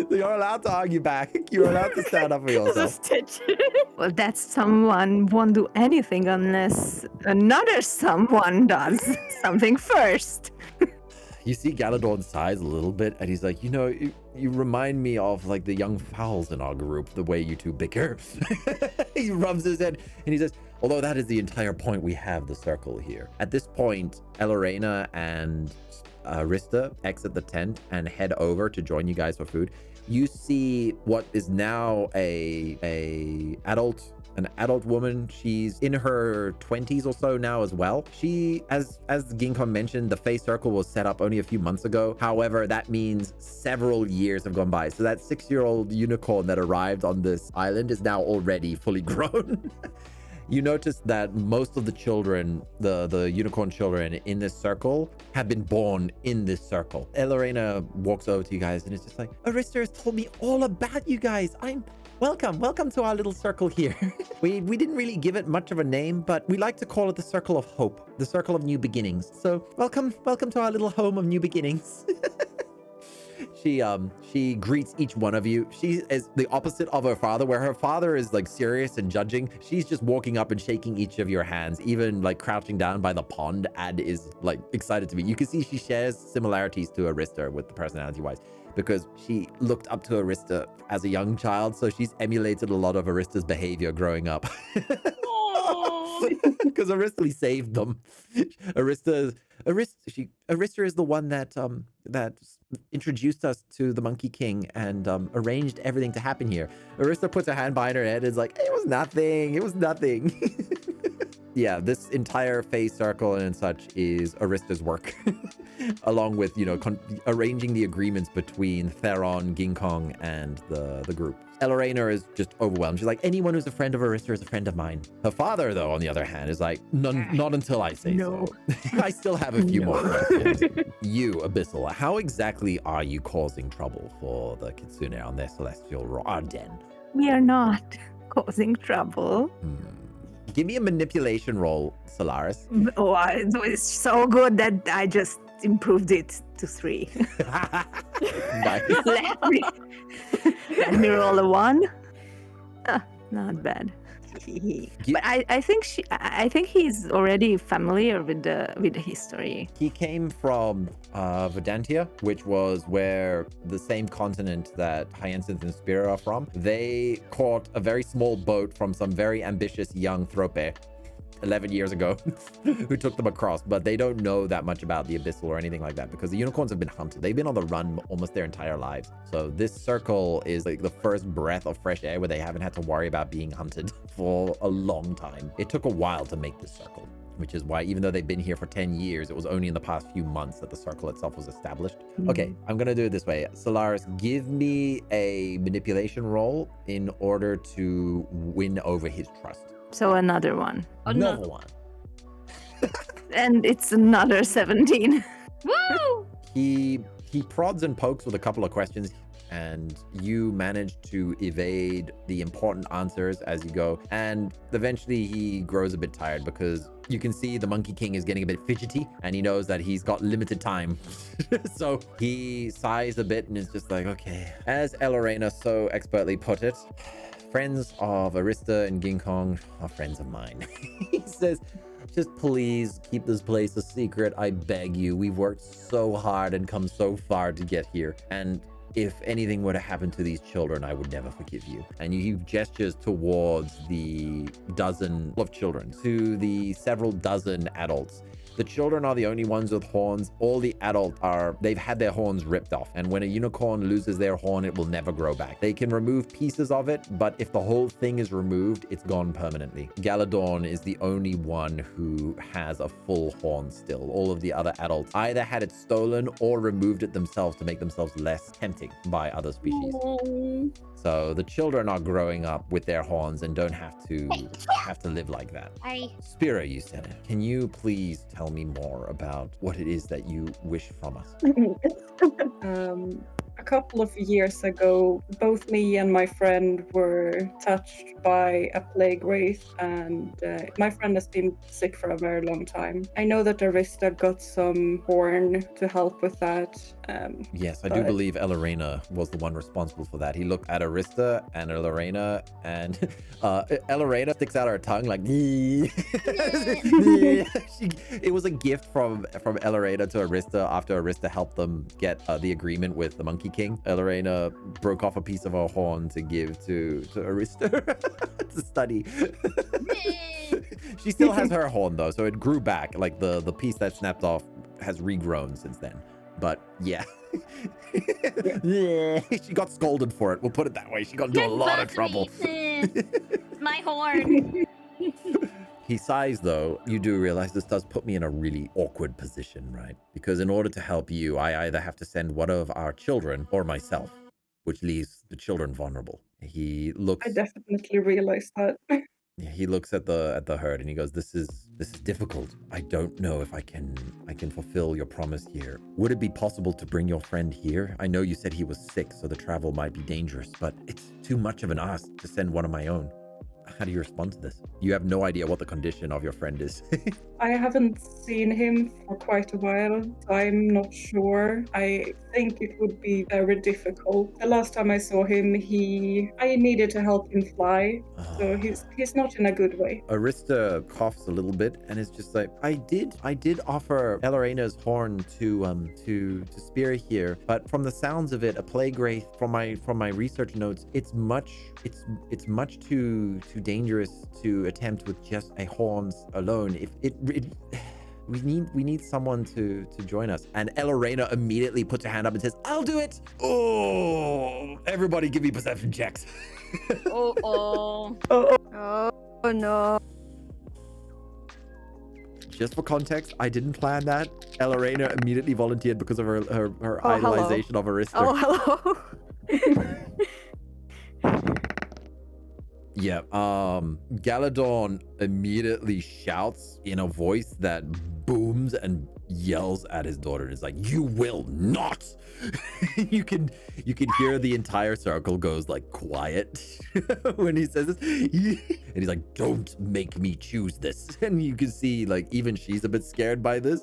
You're allowed to argue back. You're allowed to stand up for This is yourself. Stitch. Well, that someone won't do anything unless another someone does something first. You see Galadorn sighs a little bit, and he's like, "You know, you remind me of like the young fowls in our group, the way you two bicker." He rubs his head, and he says, "Although that is the entire point, we have the circle here." At this point, Elorena and Arista exit the tent and head over to join you guys for food. You see what is now an adult woman. She's in her 20s or so now as well. She, as Ginkon mentioned, the Fae Circle was set up only a few months ago. However, that means several years have gone by. So that 6-year-old unicorn that arrived on this island is now already fully grown. You notice that most of the children, the unicorn children in this circle, have been born in this circle. Elorena walks over to you guys and is just like, "Arista has told me all about you guys. Welcome to our little circle here." We didn't really give it much of a name, but we like to call it the Circle of Hope, the Circle of New Beginnings. So welcome to our little home of new beginnings. She greets each one of you. She is the opposite of her father, where her father is like serious and judging. She's just walking up and shaking each of your hands, even like crouching down by the pond. Ad is like excited to meet. You can see she shares similarities to Arista with the personality wise, because she looked up to Arista as a young child, so she's emulated a lot of Arista's behavior growing up. Because Arista saved them. Arista is the one that introduced us to the Monkey King and arranged everything to happen here. Arista puts her hand behind her head and is like, "It was nothing. Yeah, this entire Fae Circle and such is Arista's work, along with, you know, arranging the agreements between Theron, Ginkong, and the group. Elorena is just overwhelmed. She's like, "Anyone who's a friend of Arista is a friend of mine." Her father, though, on the other hand, is like, not until I say so. I still have a few more questions. You, Abyssal, how exactly are you causing trouble for the Kitsune on their celestial den? We are not causing trouble. Give me a manipulation roll, Sylaris. Oh, it's so good that I just improved it to 3. Nice. Let me roll a 1. Not bad. But I think he's already familiar with the history. He came from Vedantia, which was where the same continent that Hyacinth and Spira are from. They caught a very small boat from some very ambitious young Thrope 11 years ago who took them across, but they don't know that much about the abyssal or anything like that, because the unicorns have been hunted. They've been on the run almost their entire lives. So this circle is like the first breath of fresh air where they haven't had to worry about being hunted for a long time. It took a while to make this circle, which is why even though they've been here for 10 years, it was only in the past few months that the circle itself was established. Okay, I'm gonna do it this way. Sylaris, give me a manipulation roll in order to win over his trust. So another one. Another one. And it's another 17. Woo! He prods and pokes with a couple of questions, and you manage to evade the important answers as you go. And eventually he grows a bit tired, because you can see the Monkey King is getting a bit fidgety, and he knows that he's got limited time. So he sighs a bit and is just like, "Okay." As Elorena so expertly put it, friends of Arista and Ginkong are friends of mine. He says, "Just please keep this place a secret. I beg you. We've worked so hard and come so far to get here. And if anything were to happen to these children, I would never forgive you." And he gestures towards the dozen of children, to the several dozen adults. The children are the only ones with horns. All the adults they've had their horns ripped off. And when a unicorn loses their horn, it will never grow back. They can remove pieces of it, but if the whole thing is removed, it's gone permanently. Galadorn is the only one who has a full horn still. All of the other adults either had it stolen or removed it themselves to make themselves less tempting by other species. So the children are growing up with their horns and don't have to live like that. Spira, you said it. Can you please tell tell me more about what it is that you wish from us? A couple of years ago, both me and my friend were touched by a plague wraith, and my friend has been sick for a very long time. I know that Arista got some horn to help with that. Yes, I do believe Elarena was the one responsible for that. He looked at Arista and Elarena, and Elarena sticks out her tongue like, it was a gift from Elarena to Arista after Arista helped them get the agreement with the Monkey King. Elarena broke off a piece of her horn to give to Arista to study. She still has her horn though, so it grew back. Like the piece that snapped off has regrown since then. But yeah. She got scolded for it. We'll put it that way. She got into a lot of trouble. My horn. He sighs though. You do realize this does put me in a really awkward position, right? Because in order to help you, I either have to send one of our children or myself, which leaves the children vulnerable. He looks. I definitely realized that. He looks at the herd and he goes, This is difficult. I don't know if I can fulfill your promise here. Would it be possible to bring your friend here? I know you said he was sick, so the travel might be dangerous, but it's too much of an ask to send one of my own. How do you respond to this? You have no idea what the condition of your friend is. I haven't seen him for quite a while, so I'm not sure. I think it would be very difficult. The last time I saw him, I needed to help him fly, so he's not in a good way. Arista coughs a little bit and is just like, I did offer Elarena's horn to Spira here, but from the sounds of it, a plague wraith, from my research notes, it's much too dangerous to attempt with just a horns alone. We need someone to join us. And Elarena immediately puts her hand up and says, I'll do it. Oh, everybody give me perception checks. Oh no. Just for context, I didn't plan that. Elarena immediately volunteered because of her idolization of Arista. Oh, hello. Yeah, Galadorn immediately shouts in a voice that booms and yells at his daughter. It's like, you will not. you can hear the entire circle goes like quiet when he says this. And he's like, don't make me choose this. And you can see like even she's a bit scared by this.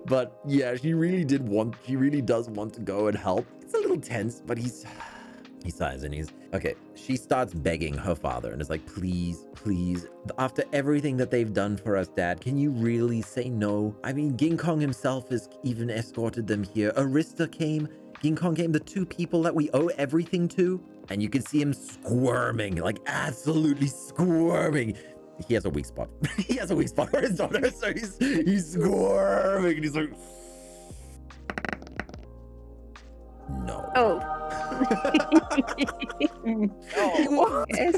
But yeah, she really does want to go and help. It's a little tense, but he sighs and he's okay. She starts begging her father and is like, please, after everything that they've done for us, Dad, can you really say no? I mean, Ging Kong himself has even escorted them here. Arista came, Ging Kong came, the two people that we owe everything to. And you can see him squirming, like absolutely squirming. He has a weak spot. He has a weak spot for his daughter, so he's squirming and he's like, no. Oh.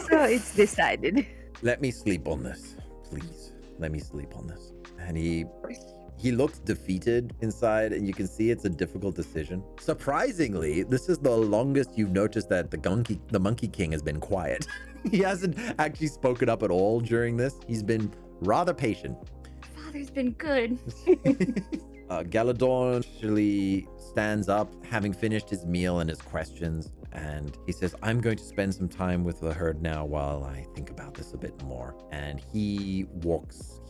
So it's decided. Let me sleep on this, please. Let me sleep on this. And he looks defeated inside, and you can see it's a difficult decision. Surprisingly, this is the longest you've noticed that the Monkey King has been quiet. He hasn't actually spoken up at all during this. He's been rather patient. Father's been good. Galadorn actually stands up, having finished his meal and his questions, and he says, I'm going to spend some time with the herd now while I think about this a bit more. And he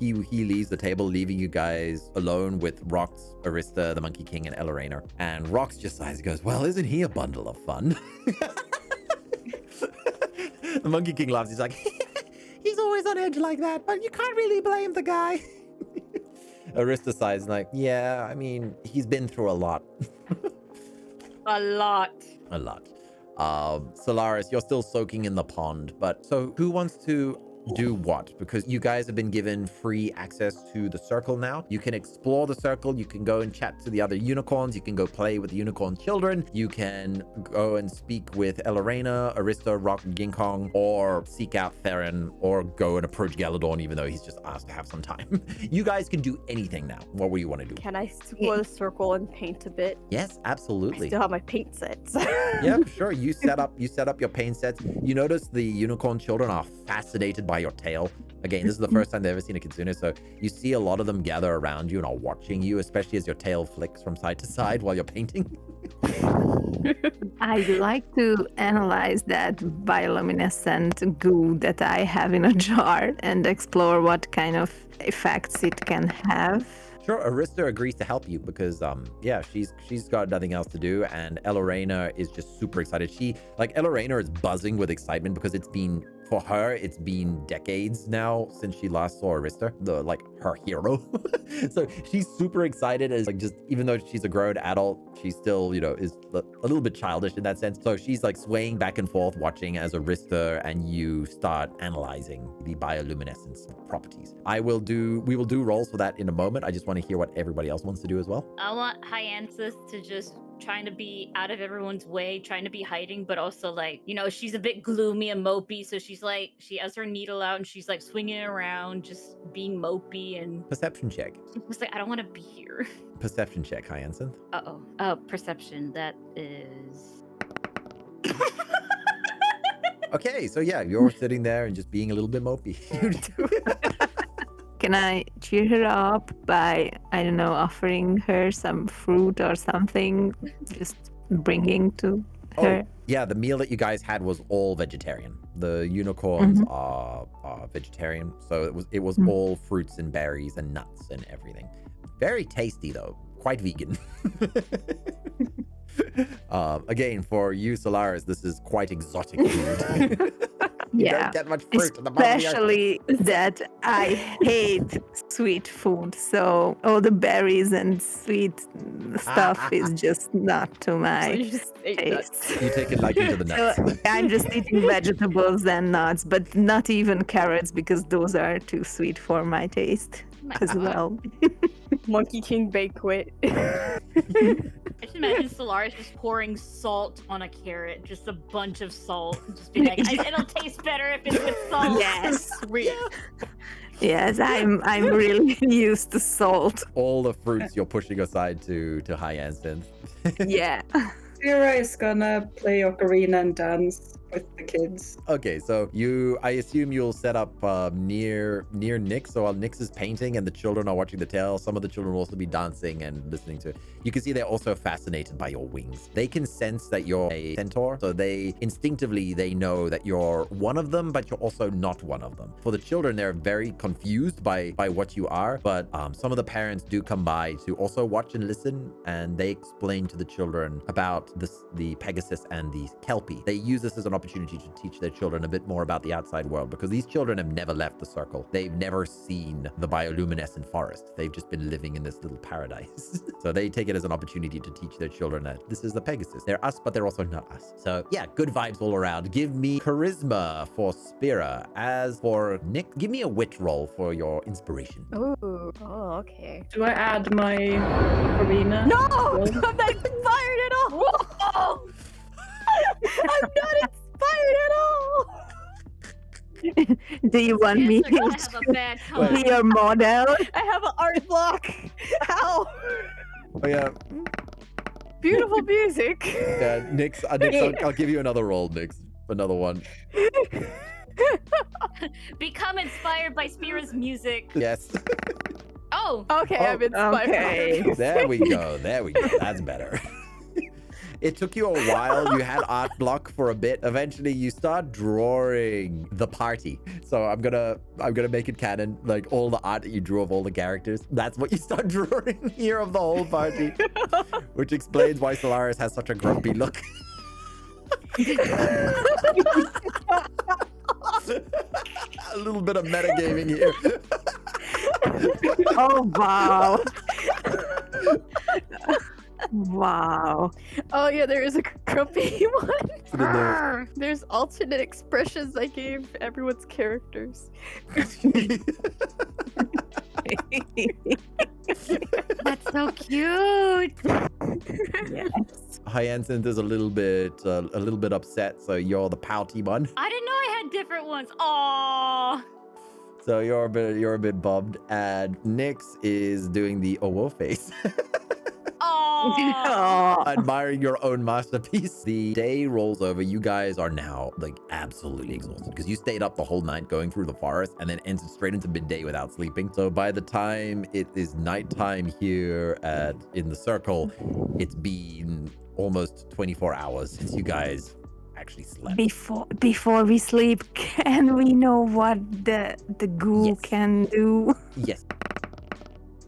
leaves the table, leaving you guys alone with Rox, Arista, the Monkey King, and Elarena. And Rox just sighs and goes, well, isn't he a bundle of fun? The Monkey King laughs. He's like, He's always on edge like that, but you can't really blame the guy. Arista sighs like, yeah, I mean, he's been through a lot. A lot. Sylaris, you're still soaking in the pond, but so who wants to do what? Because you guys have been given free access to the circle now. You can explore the circle. You can go and chat to the other unicorns. You can go play with the unicorn children. You can go and speak with Elarena, Arista, Rock, and Ging Kong, or seek out Theron, or go and approach Galadorn, even though he's just asked to have some time. You guys can do anything now. What would you want to do? Can I explore the circle and paint a bit? Yes, I absolutely. still have my paint sets. Yep, sure. You set up your paint sets. You notice the unicorn children are fascinated by your tail. Again, this is the first time they've ever seen a Kitsune, so you see a lot of them gather around you and are watching you, especially as your tail flicks from side to side while you're painting. I'd like to analyze that bioluminescent goo that I have in a jar and explore what kind of effects it can have. Sure, Arista agrees to help you because, yeah, she's got nothing else to do, and Elorena is just super excited. Elorena is buzzing with excitement because for her, it's been decades now since she last saw Arista, her hero. So she's super excited as even though she's a grown adult, she still, is a little bit childish in that sense. So she's swaying back and forth, watching as Arista and you start analyzing the bioluminescence properties. We will do rolls for that in a moment. I just want to hear what everybody else wants to do as well. I want Hyacinth to just trying to be out of everyone's way, trying to be hiding, but also she's a bit gloomy and mopey, so she has her needle out and she's swinging around, just being mopey and Perception check. she's I don't want to be here. Perception check, Hyacinth. Perception. That is Okay, so yeah, you're sitting there and just being a little bit mopey. Can I cheer her up by, I don't know, offering her some fruit or something, just bringing to her? Yeah, the meal that you guys had was all vegetarian. The unicorns are vegetarian, so it was all fruits and berries and nuts and everything. Very tasty though, quite vegan. Again, for you, Sylaris, this is quite exotic food. You don't get much fruit in the bottom of the earth. Especially that I hate sweet food, so all the berries and sweet stuff is just not to So my you just ate nuts. taste. You take it into the nuts. So I'm just eating vegetables and nuts, but not even carrots because those are too sweet for my taste as well. Monkey King banquet. I just imagine Sylaris just pouring salt on a carrot, just a bunch of salt, and just be like, it'll taste better if it's with salt. Yes. Sweet. Yes, I'm really used to salt. All the fruits you're pushing aside to Hyacinth. Yeah. Spira is gonna play ocarina and dance with the kids. Okay, so I assume you'll set up near Nyx. So while Nyx is painting and the children are watching the tale, some of the children will also be dancing and listening to it. You can see they're also fascinated by your wings. They can sense that you're a centaur, so they instinctively know that you're one of them, but you're also not one of them. For the children, they're very confused by what you are, but some of the parents do come by to also watch and listen, and they explain to the children about the Pegasus and the Kelpie. They use this as an opportunity to teach their children a bit more about the outside world, because these children have never left the circle. They've never seen the bioluminescent forest. They've just been living in this little paradise. So they take it as an opportunity to teach their children that this is the Pegasus. They're us, but they're also not us. So yeah, good vibes all around. Give me charisma for Spira. As for Nick, give me a wit roll for your inspiration. Oh, okay. Do I add my ocarina? No! I'm not inspired at all! Whoa! I'm not inspired at all! Do you want me Yes, they're gonna have a bad to time. be your model? I have an art block! Ow! Oh yeah, Beautiful music! yeah, Nix, I'll give you another roll, Nix. Another one. Become inspired by Spira's music. Yes. Oh, Okay, I'm inspired. Okay. There we go. That's better. It took you a while. You had art block for a bit. Eventually, you start drawing the party. So I'm gonna make it canon. Like all the art that you drew of all the characters, that's what you start drawing here of the whole party, which explains why Sylaris has such a grumpy look. A little bit of metagaming here. Oh, wow. Wow. Oh yeah, there is a grumpy one. Put in there. There's alternate expressions I gave everyone's characters. that's so cute. Yes. Hyacinth is a little bit upset, so you're the pouty one. I didn't know I had different ones. Aww. So you're a bit bummed, and Nyx is doing the oh face. Aww. Oh. Admiring your own masterpiece. The day rolls over. You guys are now like absolutely exhausted because you stayed up the whole night going through the forest and then entered straight into midday without sleeping. So by the time it is nighttime here in the circle, it's been almost 24 hours since you guys actually slept. Before we sleep, can we know what the ghoul Yes. can do? Yes.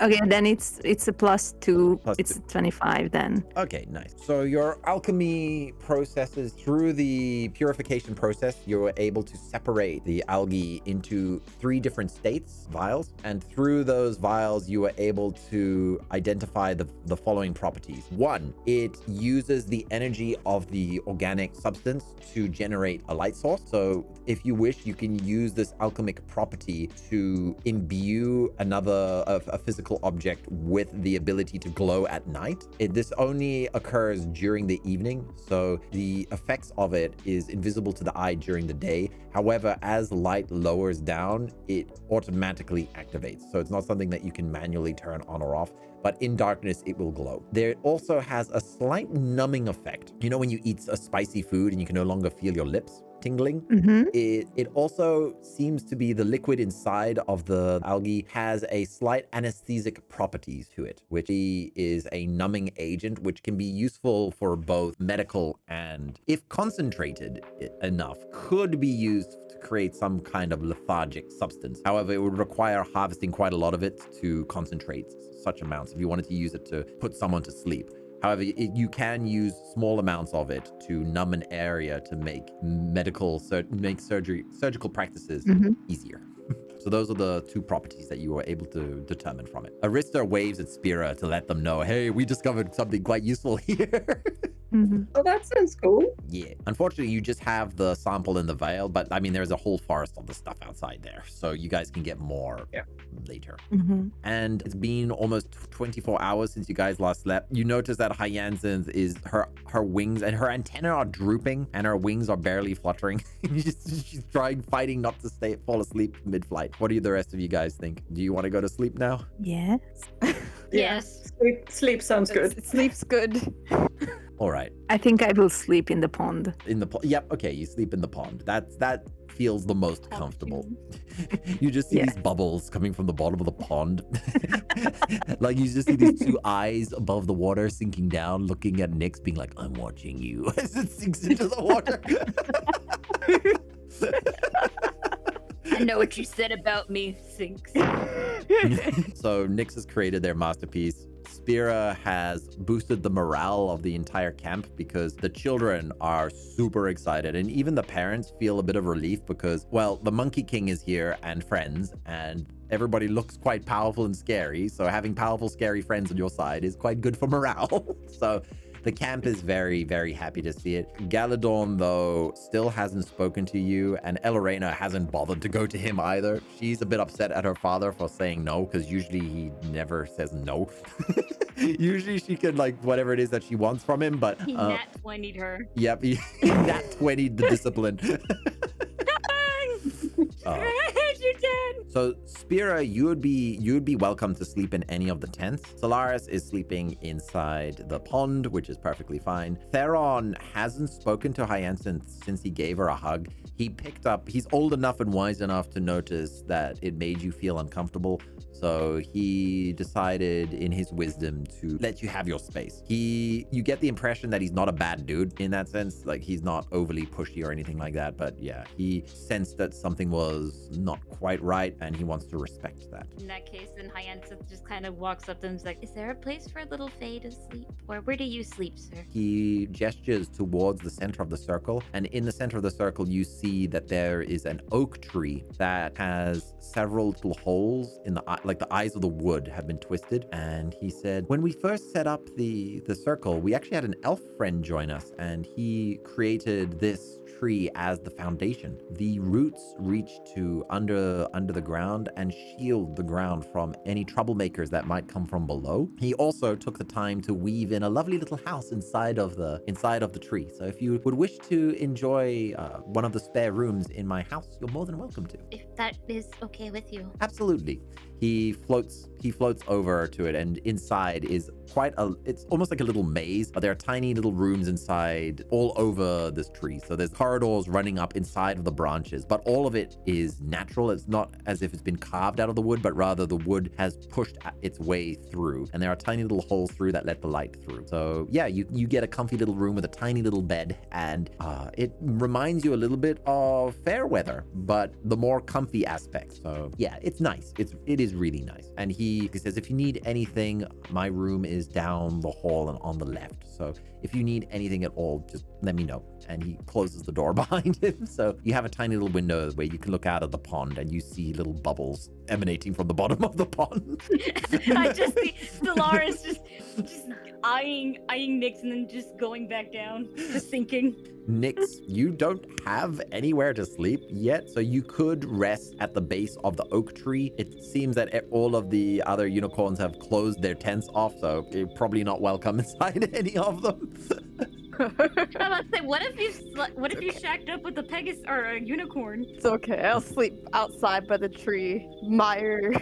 Okay, then it's a +2. Plus It's 2. 25 then. Okay, nice. So your alchemy processes through the purification process, you're able to separate the algae into 3 different states, vials, and through those vials, you are able to identify the following properties. 1, it uses the energy of the organic substance to generate a light source. So if you wish, you can use this alchemic property to imbue a physical object with the ability to glow at night. This only occurs during the evening, so the effects of it is invisible to the eye during the day. However, as light lowers down, it automatically activates. So it's not something that you can manually turn on or off, but in darkness, it will glow. There also has a slight numbing effect. You know when you eat a spicy food and you can no longer feel your lips tingling? Mm-hmm. It also seems to be the liquid inside of the algae has a slight anesthetic properties to it, which is a numbing agent, which can be useful for both medical and, if concentrated enough, could be used to create some kind of lethargic substance. However, it would require harvesting quite a lot of it to concentrate such amounts if you wanted to use it to put someone to sleep. However, you can use small amounts of it to numb an area to make surgical practices easier. So those are the 2 properties that you were able to determine from it. Arista waves at Spira to let them know, hey, we discovered something quite useful here. Mm-hmm. Oh, that sounds cool. Yeah. Unfortunately, you just have the sample in the vial, but I mean, there's a whole forest of the stuff outside there. So you guys can get more later. Mm-hmm. And it's been almost 24 hours since you guys last slept. You notice that Hyacinth is her wings and her antennae are drooping and her wings are barely fluttering. She's fighting not to fall asleep mid-flight. What do the rest of you guys think? Do you want to go to sleep now? Yes. Yes. Sleep sounds good. It sleeps good. All right. I think I will sleep in the pond. Yep. Okay. You sleep in the pond. That feels the most comfortable. You just see these bubbles coming from the bottom of the pond. Like you just see these 2 eyes above the water sinking down, looking at Nyx, being like, I'm watching you as it sinks into the water. I know what you said about me, Sinks. So Nyx has created their masterpiece. Spira has boosted the morale of the entire camp because the children are super excited and even the parents feel a bit of relief because, well, the Monkey King is here and friends and everybody looks quite powerful and scary. So having powerful, scary friends on your side is quite good for morale. So the camp is very, very happy to see it. Galadorn, though, still hasn't spoken to you, and Elorena hasn't bothered to go to him either. She's a bit upset at her father for saying no, because usually he never says no. Usually she could, like, whatever it is that she wants from him, but... He nat 20'd her. Yep, he nat 20'd the discipline. You did. So Spira, you would be welcome to sleep in any of the tents. Sylaris is sleeping inside the pond, which is perfectly fine. Theron hasn't spoken to Hyacinth since he gave her a hug. He's old enough and wise enough to notice that it made you feel uncomfortable. So he decided in his wisdom to let you have your space. You get the impression that he's not a bad dude in that sense. Like he's not overly pushy or anything like that. But yeah, he sensed that something was not quite right and he wants to respect that. In that case, then Hyacinth just kind of walks up to him and is like, is there a place for a little Fae to sleep? Or where do you sleep, sir? He gestures towards the center of the circle. And in the center of the circle, you see that there is an oak tree that has several little holes in the eye, like the eyes of the wood have been twisted. And he said, when we first set up the circle, we actually had an elf friend join us and he created this tree as the foundation. The roots reach to under the ground and shield the ground from any troublemakers that might come from below. He also took the time to weave in a lovely little house inside of the tree. So if you would wish to enjoy one of the spare rooms in my house, you're more than welcome to. If that is okay with you. Absolutely. He floats over to it, and inside is it's almost like a little maze, but there are tiny little rooms inside all over this tree. So there's corridors running up inside of the branches, but all of it is natural. It's not as if it's been carved out of the wood, but rather the wood has pushed its way through, and there are tiny little holes through that let the light through. So yeah, you get a comfy little room with a tiny little bed, and it reminds you a little bit of Fairweather, but the more comfy aspects. So yeah, it's nice. It is really nice. And he says, if you need anything, my room is down the hall and on the left. So if you need anything at all, just let me know. And he closes the door behind him. So you have a tiny little window where you can look out of the pond, and you see little bubbles emanating from the bottom of the pond. I just see Sylaris just eyeing Nyx and then just going back down, just thinking. Nyx, you don't have anywhere to sleep yet, so you could rest at the base of the oak tree. It seems that all of the other unicorns have closed their tents off, so you're probably not welcome inside any of them. I'm about to say, what if you shacked up with a Pegasus or a unicorn? It's okay. I'll sleep outside by the tree. Mire.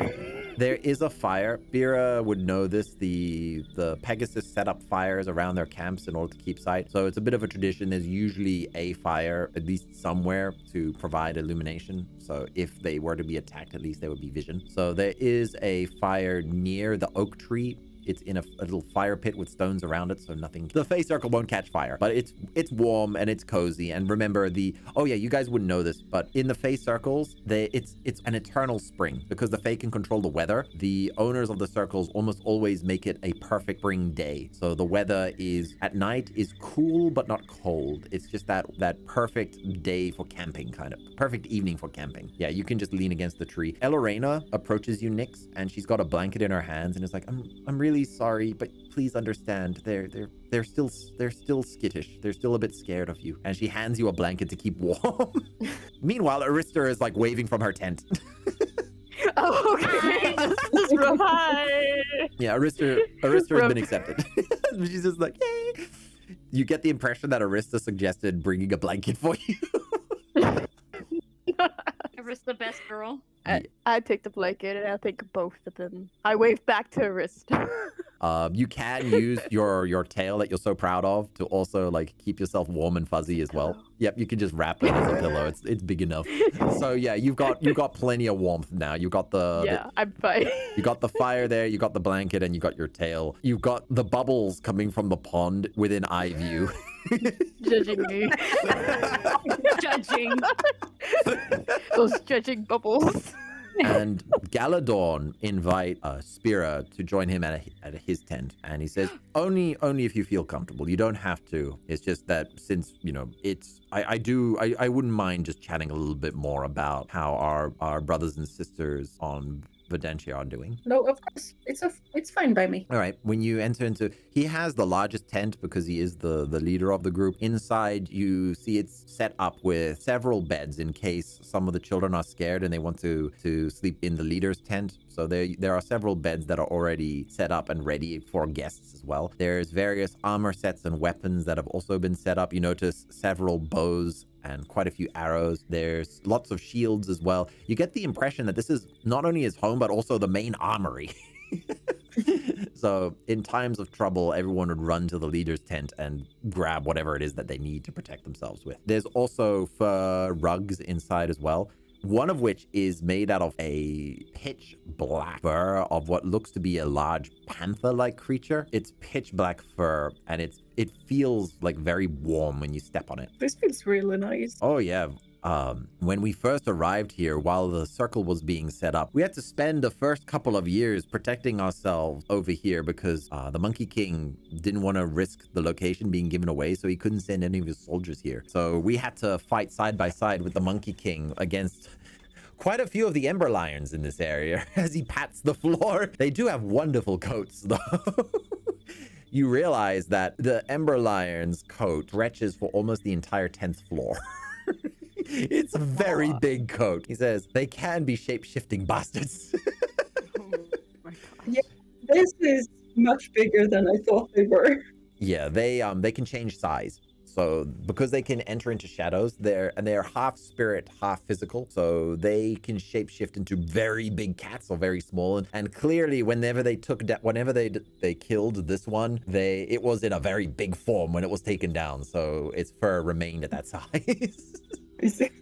There is a fire. Spira would know this. The Pegasus set up fires around their camps in order to keep sight. So it's a bit of a tradition. There's usually a fire, at least somewhere, to provide illumination. So if they were to be attacked, at least there would be vision. So there is a fire near the oak tree. It's in a little fire pit with stones around it, so nothing. The Fae Circle won't catch fire, but it's warm and it's cozy. And remember oh yeah, you guys wouldn't know this, but in the Fae Circles, it's an eternal spring because the Fae can control the weather. The owners of the circles almost always make it a perfect spring day. So the weather at night is cool but not cold. It's just that perfect day for camping, kind of perfect evening for camping. Yeah, you can just lean against the tree. Elorena approaches you, Nyx, and she's got a blanket in her hands and is like, I'm really sorry, but please understand, they're still skittish. They're still a bit scared of you. And she hands you a blanket to keep warm. Meanwhile, Arista is like waving from her tent. Oh, okay. This is real high. Yeah, Arista has been accepted. She's just like, yay. You get the impression that Arista suggested bringing a blanket for you. Arista, best girl. I take the blanket and I think both of them. I wave back to Arista. You can use your tail that you're so proud of to also like keep yourself warm and fuzzy as well. Yep, you can just wrap it as a pillow. It's big enough. So yeah, you've got plenty of warmth now. You got I'm fine. You got the fire there. You got the blanket, and you got your tail. You've got the bubbles coming from the pond within eye view. Judging me. Judging. Those judging bubbles. And Galadorn invite Spira to join him at his tent, and he says only if you feel comfortable. You don't have to. It's just that since I wouldn't mind just chatting a little bit more about how our brothers and sisters on Vadentia are doing. No, of course. It's fine by me. All right. When you enter into, he has the largest tent because he is the leader of the group. Inside, you see it's set up with several beds in case some of the children are scared and they want to sleep in the leader's tent. So there are several beds that are already set up and ready for guests as well. There's various armor sets and weapons that have also been set up. You notice several bows and quite a few arrows. There's lots of shields as well. You get the impression that this is not only his home, but also the main armory. So in times of trouble, everyone would run to the leader's tent and grab whatever it is that they need to protect themselves with. There's also fur rugs inside as well, one of which is made out of a pitch black fur of what looks to be a large panther-like creature. It's pitch black fur, and it feels like very warm when you step on it. This feels really nice. Oh yeah. When we first arrived here, while the circle was being set up, we had to spend the first couple of years protecting ourselves over here because the Monkey King didn't want to risk the location being given away, so he couldn't send any of his soldiers here. So we had to fight side by side with the Monkey King against quite a few of the Ember Lions in this area as he pats the floor. They do have wonderful coats, though. You realize that the Ember Lion's coat stretches for almost the entire 10th floor. It's a very big coat. He says, they can be shape-shifting bastards. Oh my gosh. Yeah, this is much bigger than I thought they were. Yeah, they can change size. So because they can enter into shadows, they're half spirit, half physical. So they can shapeshift into very big cats or very small. And clearly, whenever they killed this one, it was in a very big form when it was taken down. So its fur remained at that size.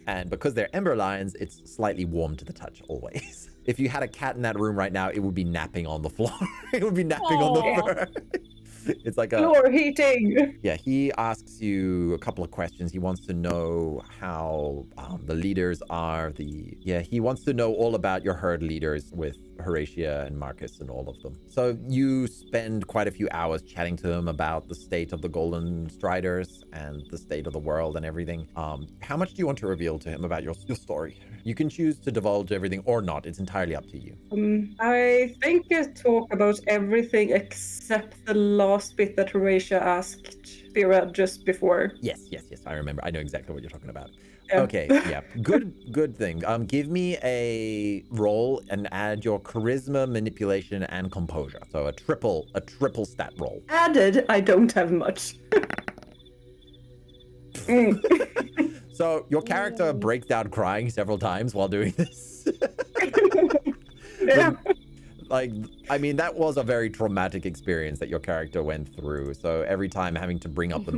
And because they're ember lions, it's slightly warm to the touch always. If you had a cat in that room right now, it would be napping on the floor. It would be napping on the fur. It's like floor heating. Yeah, he asks you a couple of questions. He wants to know how the leaders are. He wants to know all about your herd leaders with Horatia and Marcus and all of them. So you spend quite a few hours chatting to him about the state of the Golden Striders and the state of the world and everything. How much do you want to reveal to him about your story? You can choose to divulge everything or not. It's entirely up to you. I think I talk about everything except the last bit that Horatia asked Spira just before. Yes. I remember. I know exactly what you're talking about. Yeah. Okay, yeah. Good thing. Give me a roll and add your charisma, manipulation, and composure. So a triple stat roll. Added, I don't have much. So your character breaks down crying several times while doing this. Yeah. That was a very traumatic experience that your character went through. So every time having to bring up the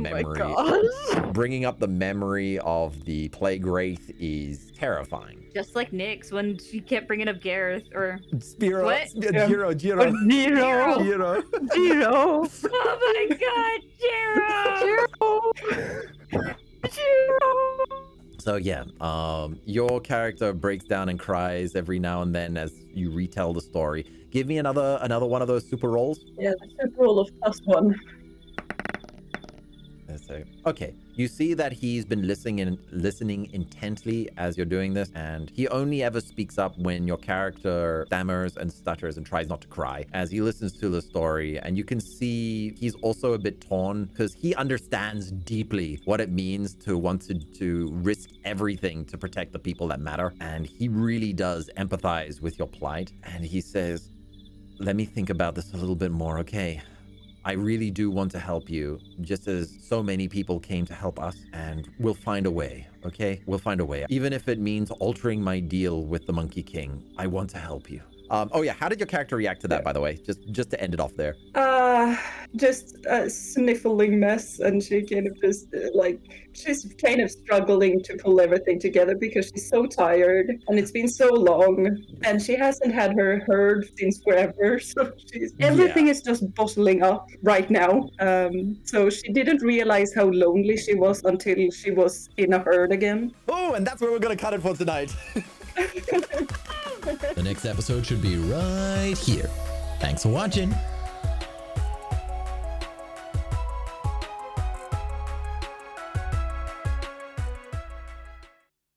bringing up the memory of the plague wraith is terrifying. Just like Nyx when she kept bringing up Gareth or Spira. What? Jiro. Zero. Oh my God, Jiro! So yeah, your character breaks down and cries every now and then as you retell the story. Give me another one of those super rolls. Yeah, the super roll of +1. So, okay, you see that he's been listening intently as you're doing this, and he only ever speaks up when your character stammers and stutters and tries not to cry as he listens to the story. And you can see he's also a bit torn because he understands deeply what it means to want to risk everything to protect the people that matter. And he really does empathize with your plight. And he says, let me think about this a little bit more, okay? I really do want to help you, just as so many people came to help us, and we'll find a way, okay? We'll find a way. Even if it means altering my deal with the Monkey King, I want to help you. Oh yeah, how did your character react to that, by the way? Just to end it off there. Just a sniffling mess, and she kind of just she's kind of struggling to pull everything together because she's so tired and it's been so long, and she hasn't had her herd since forever, so everything is just bottling up right now. So she didn't realize how lonely she was until she was in a herd again. Oh, and that's where we're gonna cut it for tonight. The next episode should be right here. Thanks for watching.